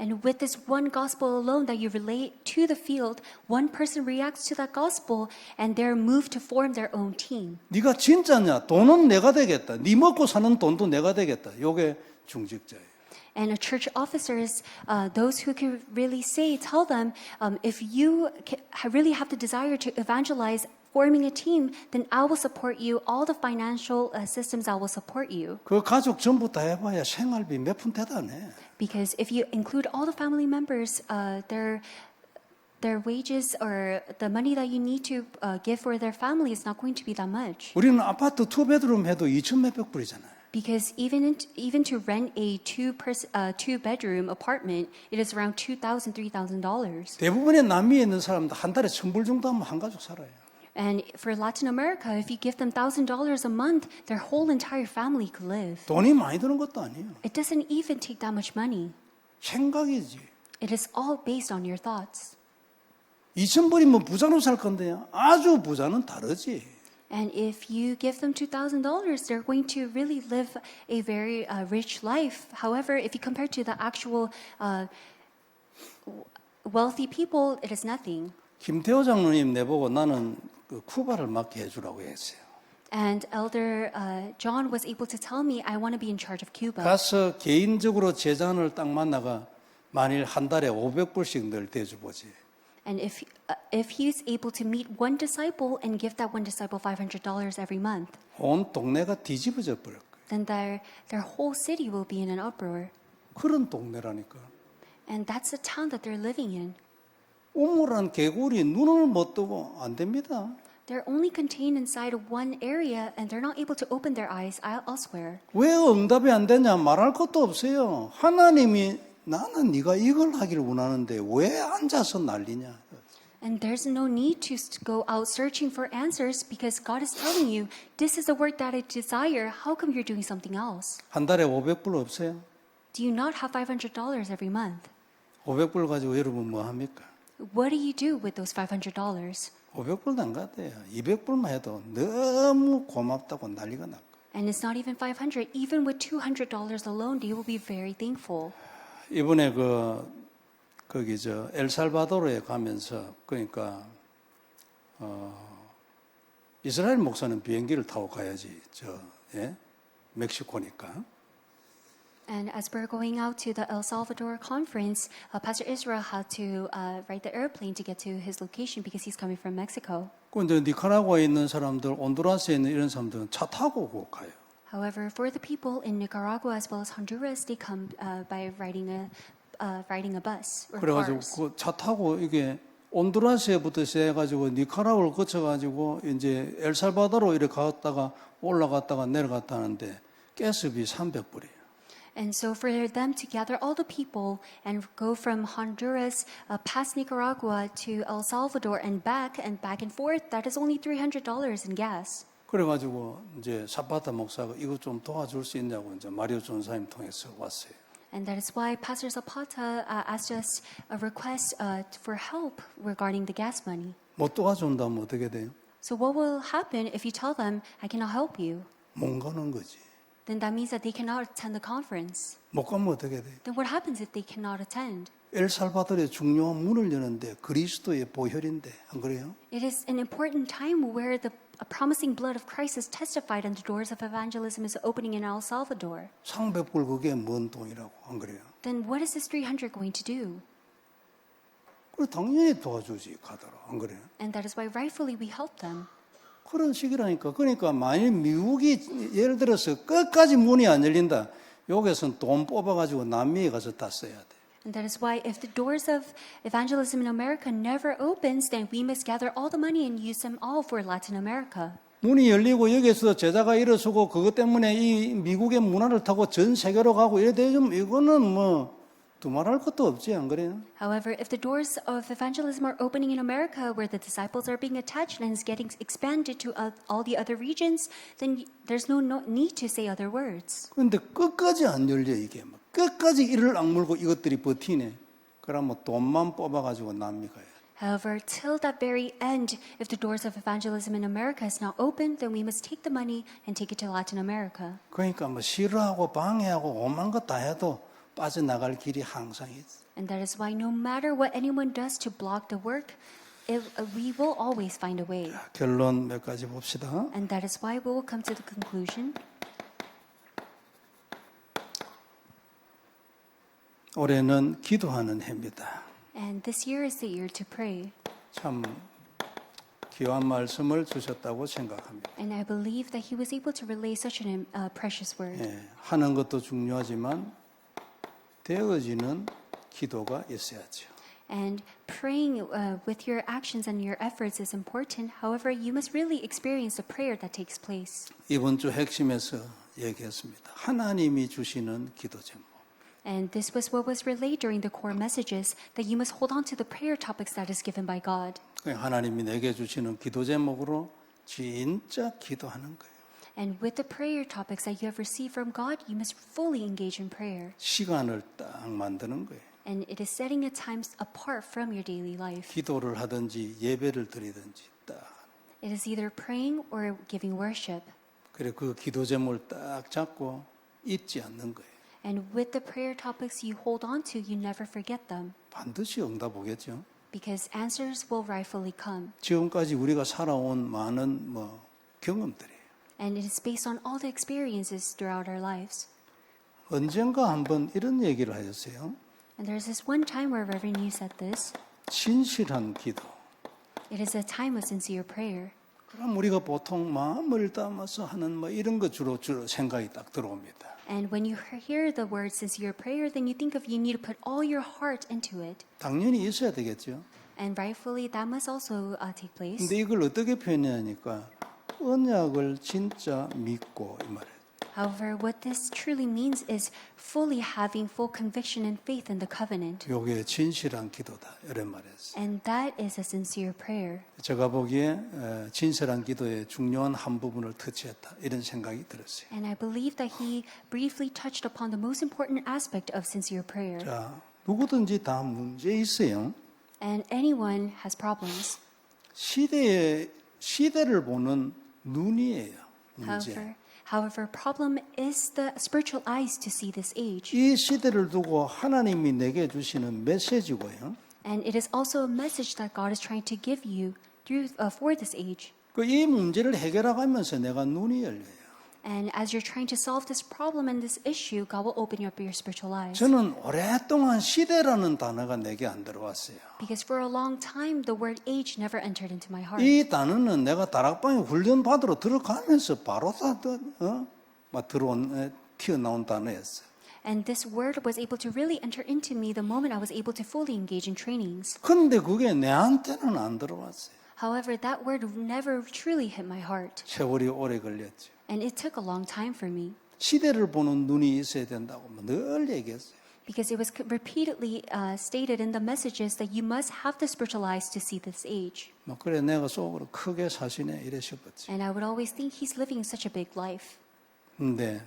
And with this one gospel alone that you relate to the field, one person reacts to that gospel and they're moved to form their own team. 네가 진짜냐? 돈은 내가 되겠다. 네 먹고 사는 돈도 내가 되겠다. 요게 중직자예요. And a church officers, those who can really say, tell them, if you really have the desire to evangelize forming a team, then I will support you. All the financial systems, I will support you. 그 가족 전부 다 해봐야 생활비 몇 푼 대단해. Because if you include all the family members, their wages or the money that you need to give for their family is not going to be that much. 우리는 아파트 투 베드룸 해도 2천 몇백 불이잖아요. Because even to rent a two bedroom apartment, it is around $2,000-$3,000. 대부분의 남미에 있는 사람들 한 달에 1,000불 정도 하면 한 가족 살아요. And for Latin America, if you give them $1,000 a month, their whole entire family could live. 돈이 많이 드는 것도 아니에요. It doesn't even take that much money. 생각이지. It is all based on your thoughts. 2,000불이면 부자로 살 건데요. 아주 부자는 다르지. And if you give them $2,000, they're going to really live a very rich life. However, if you compare to the actual wealthy people, it is nothing. 김태호 장로님 내보고 나는 그 쿠바를 맡게 해주라고 했어요. And Elder John was able to tell me, I want to be in charge of Cuba. 가서 개인적으로 제자를 딱 만나가 만일 한 달에 500불씩 늘 대주보지. And if he's able to meet one disciple and give that one disciple $500 every month, 온 동네가 뒤집어져 버릴 거예요. then their whole city will be in an uproar. 그런 동네라니까. And that's the town that they're living in. 우물한 개구리 눈을 못 뜨고 안 됩니다. They're only contained inside of one area and they're not able to open their eyes elsewhere. 왜 응답이 안 되냐 말할 것도 없어요. 하나님이 나는 네가 이걸 하기를 원하는데 왜 앉아서 난리냐. And there's no need to go out searching for answers because God is telling you, this is the work that I desire. How come you're doing something else? 한 달에 500불 없어요? Do you not have $500 every month? 500불 가지고 여러분 뭐 합니까? What do you do with those $500? 500불도 안 갔대요. 200불만 해도 너무 고맙다고 난리가 났고. And it's not even 500. Even with $200 alone, they will be very thankful. 이번에 거기 엘살바도르에 가면서 그러니까 이스라엘 목사는 비행기를 타고 가야지 멕시코니까. And as we're going out to the El Salvador conference, Pastor Israel had to ride the airplane to get to his location because he's coming from Mexico. 근데 니카라구아에 있는 사람들, 온두라스에 있는 이런 사람들은 차 타고 가요. However, for the people in Nicaragua as well as Honduras, they come by riding a bus or 그래가지고 cars. 그 차 타고 이게 온두라스에부터 시작해가지고 니카라구를 거쳐가지고 이제 엘살바도르로 이렇게 갔다가 올라갔다가 내려갔다 하는데 가스비 300불이에요. And so for them to gather all the people and go from Honduras past Nicaragua to El Salvador and back and forth, that is only $300 in gas. 그래가지고 이제 사파타 목사가 이거 좀 도와줄 수 있냐고 이제 마리오 전사님 통해서 왔어요. And that is why Pastor Zapata asked us a request for help regarding the gas money. 못 도와준다면 어떻게 돼요? So what will happen if you tell them, I cannot help you? 못 가는 거지. Then that means that they cannot attend the conference. 못 가면 어떻게 돼요? Then what happens if they cannot attend? 엘살바도르의 중요한 문을 여는데 그리스도의 보혈인데 안 그래요? It is an important time where the promising blood of Christ is testified and the doors of evangelism is opening in El Salvador. 300불 그게 뭔 돈이라고 안 그래요? Then what is this 300 going to do? 그래 당연히 도와주지 가더라 안 그래요? And that is why rightfully we help them. 그런 식이라니까. 그러니까 만일 미국이 예를 들어서 끝까지 문이 안 열린다. 여기서는 돈 뽑아가지고 남미에 가서 다 써야 돼. And that is why if the doors of evangelism in America never opens, then we must gather all the money and use them all for Latin America. 문이 열리고 여기서 제자가 일어서고 그것 때문에 이 미국의 문화를 타고 전 세계로 가고 이래 되면 이거는 뭐 두말할 것도 없지 안 그래요? However, if the doors of evangelism are opening in America where the disciples are being attached and is getting expanded to all the other regions, then there's no need to say other words. 그런데 끝까지 안 열려 이게 막 끝까지 이를 악물고 이것들이 버티네. 그러면 돈만 뽑아가지고 남미 가야 돼. However, till that very end, if the doors of evangelism in America is not open, then we must take the money and take it to Latin America. 그러니까 뭐 싫어하고 방해하고 오만 것 다 해도 빠져나갈 길이 항상 있어. And that is why no matter what anyone does to block the work, we will always find a way. 결론 몇 가지 봅시다. And that is why we will come to the conclusion. 올해는 기도하는 해입니다. And this year is the year to pray. 참 귀한 말씀을 주셨다고 생각합니다. And I believe that he was able to relay such a precious word. 예, 하는 것도 중요하지만 되어지는 기도가 있어야죠. And praying with your actions and your efforts is important. However, you must really experience the prayer that takes place. 이번 주 핵심에서 얘기했습니다. 하나님이 주시는 기도 제목. And this was what was relayed during the core messages, that you must hold on to the prayer topics that is given by God. 하나님이 내게 주시는 기도 제목으로 진짜 기도하는 거예요. And with the prayer topics that you have received from God, you must fully engage in prayer. 시간을 딱 만드는 거예요. And it is setting a time apart from your daily life. 기도를 하든지 예배를 드리든지 딱. It is either praying or giving worship. 그래 그 기도 제목을 딱 잡고 잊지 않는 거예요. And with the prayer topics you hold on to, you never forget them. 반드시 응답 오겠죠. Because answers will rightfully come. 지금까지 우리가 살아온 많은 경험들이에요. And it is based on all the experiences throughout our lives. 언젠가 한번 이런 얘기를 하셨어요. And there's this one time where Reverend Yu said this. 진실한 기도. It is a time of sincere prayer. 그럼 우리가 보통 마음을 담아서 하는 이런 거 주로 생각이 딱 들어옵니다. And when you hear the word sincere prayer, then you think of you need to put all your heart into it. 당연히 있어야 되겠죠. And rightfully, that must also take place. 근데 이걸 어떻게 표현하니까 언약을 진짜 믿고 이 말이에요. However, what this truly means is fully having full conviction and faith in the covenant. 이게 진실한 기도다 이런 말이었어요. And that is a sincere prayer. 제가 보기에 진실한 기도의 중요한 한 부분을 터치했다 이런 생각이 들었어요. And I believe that he briefly touched upon the most important aspect of sincere prayer. 자, 누구든지 다 문제 있어요. And anyone has problems. 시대를 보는 눈이에요. 문제. However, problem is the spiritual eyes to see this age. 이 시대를 두고 하나님이 내게 주시는 메시지고요. And it is also a message that God is trying to give you for this age. 이 문제를 해결하면서 내가 눈이 열려요. And as you're trying to solve this problem and this issue, God will open up your spiritual eyes. 저는 오랫동안 시대라는 단어가 내게 안 들어왔어요. Because for a long time, the word age never entered into my heart. 이 단어는 내가 다락방에 훈련 받으러 들어가면서 바로 튀어나온 단어였어요. And this word was able to really enter into me the moment I was able to fully engage in trainings. 근데 그게 내한테는 안 들어왔어요. However, that word never truly hit my heart. 세월이 오래 걸렸죠. And it took a long time for me. 시대를 보는 눈이 있어야 된다고 늘 얘기했어요. Because it was repeatedly stated in the messages that you must have the spiritual eyes to see this age. 뭐 그래 내가 속으로 크게 사시네 이래 싶었지. And I would always think he's living such a big life. 근데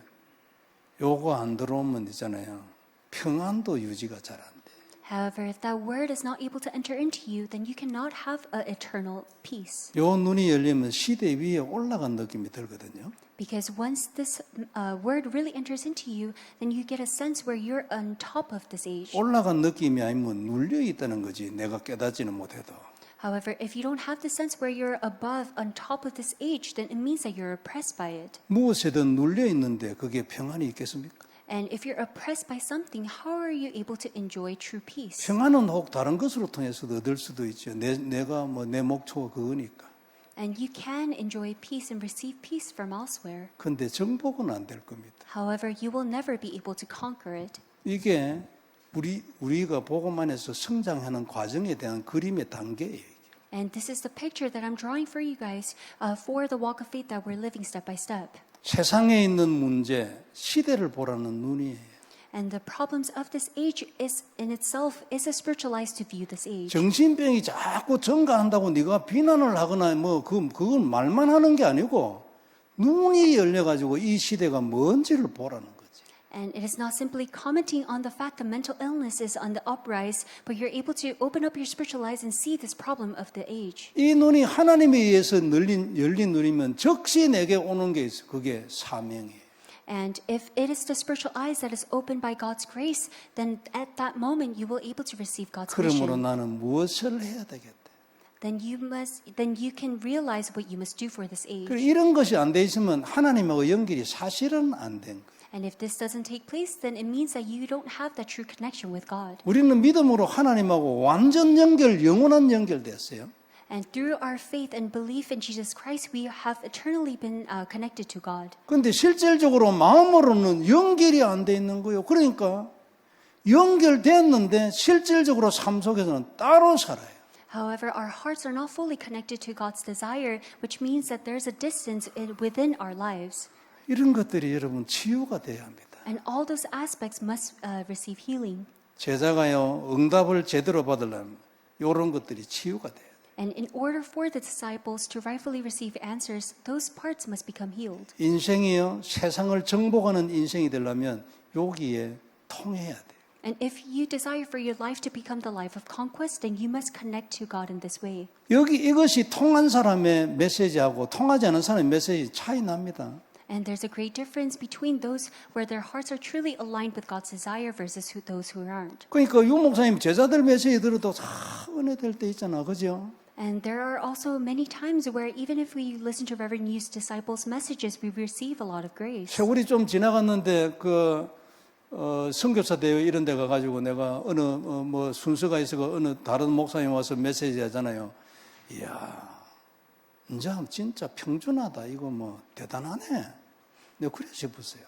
요거 안 들어오면 있잖아요. 평안도 유지가 잘 안 돼. However, if that word is not able to enter into you, then you cannot have an eternal peace. 요 눈이 열리면 시대 위에 올라간 느낌이 들거든요. Because once this word really enters into you, then you get a sense where you're on top of this age. 올라간 느낌이 아니면 눌려 있다는 거지. 내가 깨닫지는 못해도. However, if you don't have the sense where you're above, on top of this age, then it means that you're oppressed by it. 무엇이든 눌려 있는데 그게 평안이 있겠습니까? And if you're oppressed by something, how are you able to enjoy true peace? 평안은 혹 다른 것으로 통해서도 얻을 수도 있죠. 내가 뭐 내 목표가 그거니까. And you can enjoy peace and receive peace from elsewhere. 근데 정복은 안 될 겁니다. However, you will never be able to conquer it. 이게 우리가 복음 안에서 성장하는 과정에 대한 그림의 단계예요. And this is the picture that I'm drawing for you guys for the walk of faith that we're living step by step. 세상에 있는 문제, 시대를 보라는 눈이에요. And the problems of this age is in itself is a spiritual eyes to view this age. 정신병이 자꾸 증가한다고 네가 비난을 하거나 뭐 그건 말만 하는 게 아니고 눈이 열려가지고 이 시대가 뭔지를 보라는 거지. And it is not simply commenting on the fact that mental illness is on the uprise, but you're able to open up your spiritual eyes and see this problem of the age. 이 눈이 하나님에 의해서 열린 눈이면 즉시 내게 오는 게 있어. 그게 사명이에요. And if it is the spiritual eyes that is opened by God's grace, then at that moment you will able to receive God's 그러므로 mission. 나는 무엇을 해야 되겠다. Then you can realize what you must do for this age. 이런 것이 안 돼 있으면 하나님하고 연결이 사실은 안 된 거예요. And if this doesn't take place, then it means that you don't have that true connection with God. 우리는 믿음으로 하나님하고 완전 연결, 영원한 연결됐어요. And through our faith and belief in Jesus Christ, we have eternally been connected to God. 그런데 실질적으로 마음으로는 연결이 안 돼 있는 거예요. 그러니까 연결됐는데 실질적으로 삶 속에서는 따로 살아요. However, our hearts are not fully connected to God's desire, which means that there's a distance within our lives. 이런 것들이 여러분 치유가 돼야 합니다. And all those aspects must receive healing. 제자가요 응답을 제대로 받으려면 이런 것들이 치유가 돼요. And in order for the disciples to rightfully receive answers, those parts must become healed. 인생이요 세상을 정복하는 인생이 되려면 여기에 통해야 돼요. And if you desire for your life to become the life of conquest, then you must connect to God in this way. 이것이 통한 사람의 메시지하고 통하지 않은 사람의 메시지 차이 납니다. And there's a great difference between those where their hearts are truly aligned with God's desire versus those who aren't. 그러니까 유 목사님 제자들 메시지 들어도 다 은혜될 때 있잖아, 그죠? And there are also many times where even if we listen to Reverend Yu's disciples' messages, we receive a lot of grace. 세월이 좀 지나갔는데 선교사 대회 이런 데 가가지고 내가 어느 뭐 순서가 있어가 어느 다른 목사님 와서 메시지 하잖아요. 이야, 이제 진짜 평준하다. 이거 뭐 대단하네. 내가 그래 싶었어요.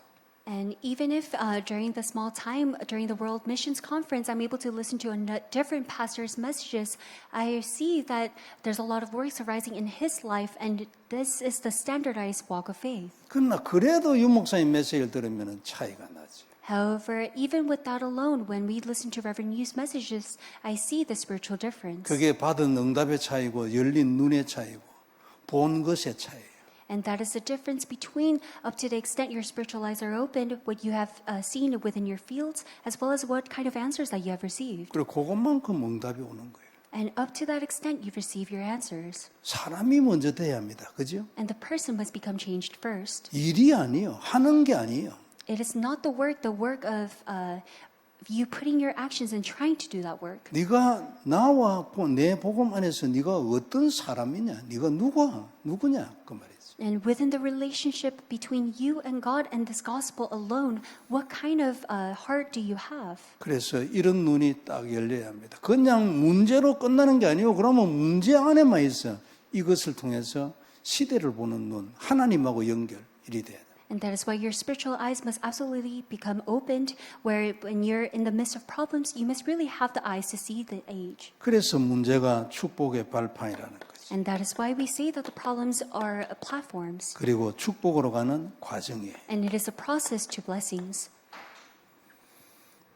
And even if during the small time during the World Missions Conference, I'm able to listen to different pastors' messages, I see that there's a lot of works arising in his life, and this is the standardized walk of faith. 그러나 그래도 유 목사님 메시지를 들으면 차이가 나지. However, even with that alone, when we listen to Reverend Yu's messages, I see the spiritual difference. 그게 받은 응답의 차이고 열린 눈의 차이고 본 것의 차이예요. And that is the difference between, up to the extent your spiritual eyes are opened, what you have seen within your fields, as well as what kind of answers that you have received. 그리고 그것만큼 응답이 오는 거예요. And up to that extent, you receive your answers. 사람이 먼저 돼야 합니다. 그죠? And the person must become changed first. 일이 아니에요. 하는 게 아니에요. It is not the work of you putting your actions and trying to do that work. 네가 나와 내 복음 안에서 네가 어떤 사람이냐? 네가 누구냐? 그 말이지. And within the relationship between you and God and this gospel alone, what kind of heart do you have? 그래서 이런 눈이 딱 열려야 합니다. 그냥 문제로 끝나는 게 아니고 그러면 문제 안에만 있어. 이것을 통해서 시대를 보는 눈, 하나님하고 연결이 돼야 돼. And that is why your spiritual eyes must absolutely become opened, where when you're in the midst of problems, you must really have the eyes to see the age. 그래서 문제가 축복의 발판이라는 거지. And that is why we say that the problems are platforms. 그리고 축복으로 가는 과정이에요. And it is a process to blessings.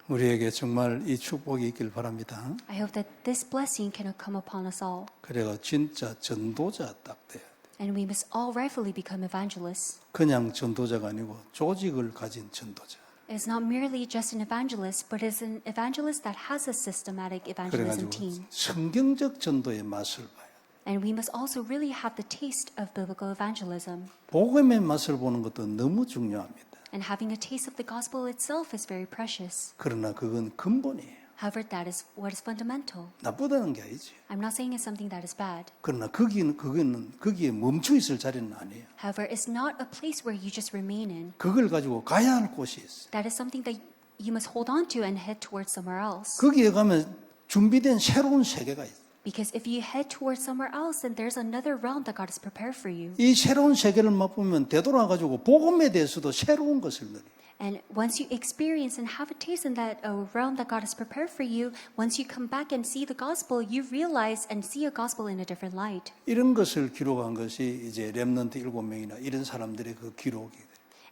우리에게 정말 이 축복이 있길 바랍니다. I hope that this blessing can come upon us all. 그래가 진짜 전도자 딱 돼야 돼. And we must all rightfully become evangelists. 그냥 전도자가 아니고 조직을 가진 전도자. It's not merely just an evangelist, but is an evangelist that has a systematic evangelism 그래가지고 team. 성경적 전도의 맛을 봐요. And we must also really have the taste of biblical evangelism. 복음의 맛을 보는 것도 너무 중요합니다. And having a taste of the gospel itself is very precious. 그러나 그건 근본이에요. However, that is what is fundamental. 나쁘다는 게 아니지. I'm not saying it's something that is bad. 그러나 거기에 멈춰 있을 자리는 아니에요. However, it's not a place where you just remain in. 그걸 가지고 가야 할 곳이 있어요. That is something that you must hold on to and head towards somewhere else. 거기에 가면 준비된 새로운 세계가 있어요. Because if you head towards somewhere else, then there's another realm that God has prepared for you. 이 새로운 세계를 맛보면 되돌아가지고 복음에 대해서도 새로운 것을 누려요. And once you experience and have a taste in that realm that God has prepared for you, once you come back and see the gospel, you realize and see a gospel in a different light. 이런 것을 기록한 것이 이제 렘넌트 7명이나 이런 사람들의 그 기록이.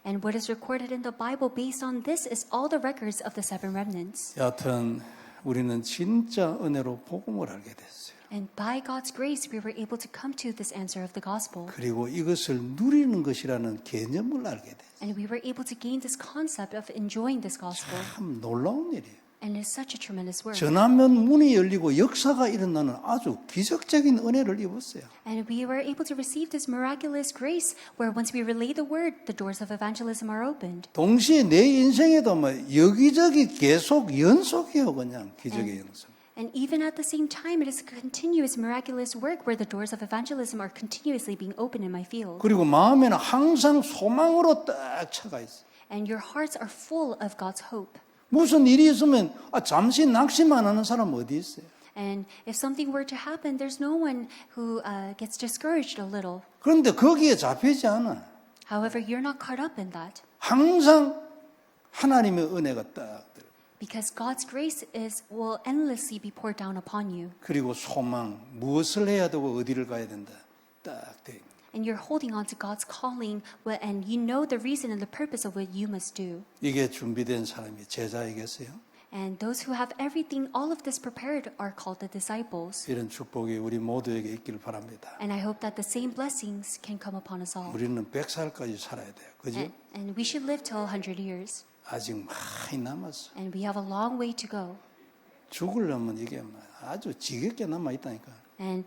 And what is recorded in the Bible based on this is all the records of the seven remnants. 여하튼 우리는 진짜 은혜로 복음을 알게 됐어요. And by God's grace, we were able to come to this answer of the gospel. 그리고 이것을 누리는 것이라는 개념을 알게 됐어요. And we were able to gain this concept of enjoying this gospel. 참 놀라운 일이에요. And it's such a tremendous work. 전화면 문이 열리고 역사가 일어나는 아주 기적적인 은혜를 입었어요. And we were able to receive this miraculous grace where once we relay the word, the doors of evangelism are opened. 동시에 내 인생에도 뭐 여기저기 계속 연속해요. 그냥 기적의 연속. And even at the same time, it is a continuous miraculous work where the doors of evangelism are continuously being opened in my field. 그리고 마음에는 항상 소망으로 딱 차가 있어요. And your hearts are full of God's hope. 무슨 일이 있으면 잠시 낙심만 하는 사람 어디 있어요? And if something were to happen, there's no one who gets discouraged a little. 그런데 거기에 잡히지 않아. However, you're not caught up in that. 항상 하나님의 은혜가 딱 들어. Because God's grace will endlessly be poured down upon you. 그리고 소망, 무엇을 해야 되고 어디를 가야 된다. 딱 돼. And you're holding on to God's calling, and you know the reason and the purpose of what you must do. 이게 준비된 사람이 제자이겠어요? And those who have everything, all of this prepared, are called the disciples. 이런 축복이 우리 모두에게 있길 바랍니다. And I hope that the same blessings can come upon us all. 우리는 100살까지 살아야 돼요. 그죠? And we should live till 100 years. 아직 많이 남았어. And we have a long way to go. 죽으려면 이게 아주 지겹게 남아 있다니까. And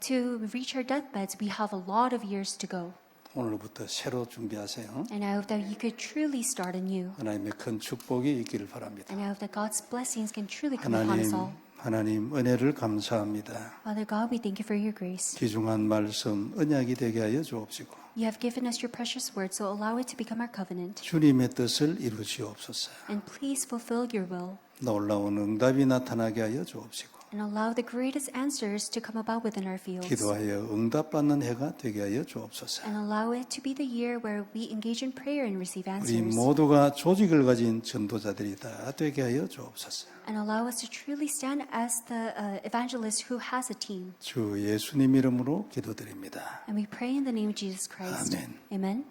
to reach our deathbeds, we have a lot of years to go. 오늘부터 새로 준비하세요. And I hope that you could truly start anew. 하나님의 큰 축복이 있기를 바랍니다. And I hope that God's blessings can truly come upon us all. 하나님 은혜를 감사합니다. Father God, we thank you for your grace. 귀중한 말씀 언약이 되게 하여 주옵시고 You have given us your precious word, so allow it to become our covenant. 주님의 뜻을 이루시옵소서. And please fulfill your will. 놀라운 응답이 나타나게 하여 주옵시고 And allow the greatest answers to come about within our fields. 기도하여 응답받는 해가 되게 하여 주옵소서. And allow it to be the year where we engage in prayer and receive 우리 answers. 모두가 조직을 가진 전도자들이 다 되게 하여 주옵소서. And allow us to truly stand as the evangelist who has a team. 주 예수님 이름으로 기도드립니다. And we pray in the name of Jesus Christ. 아멘. Amen.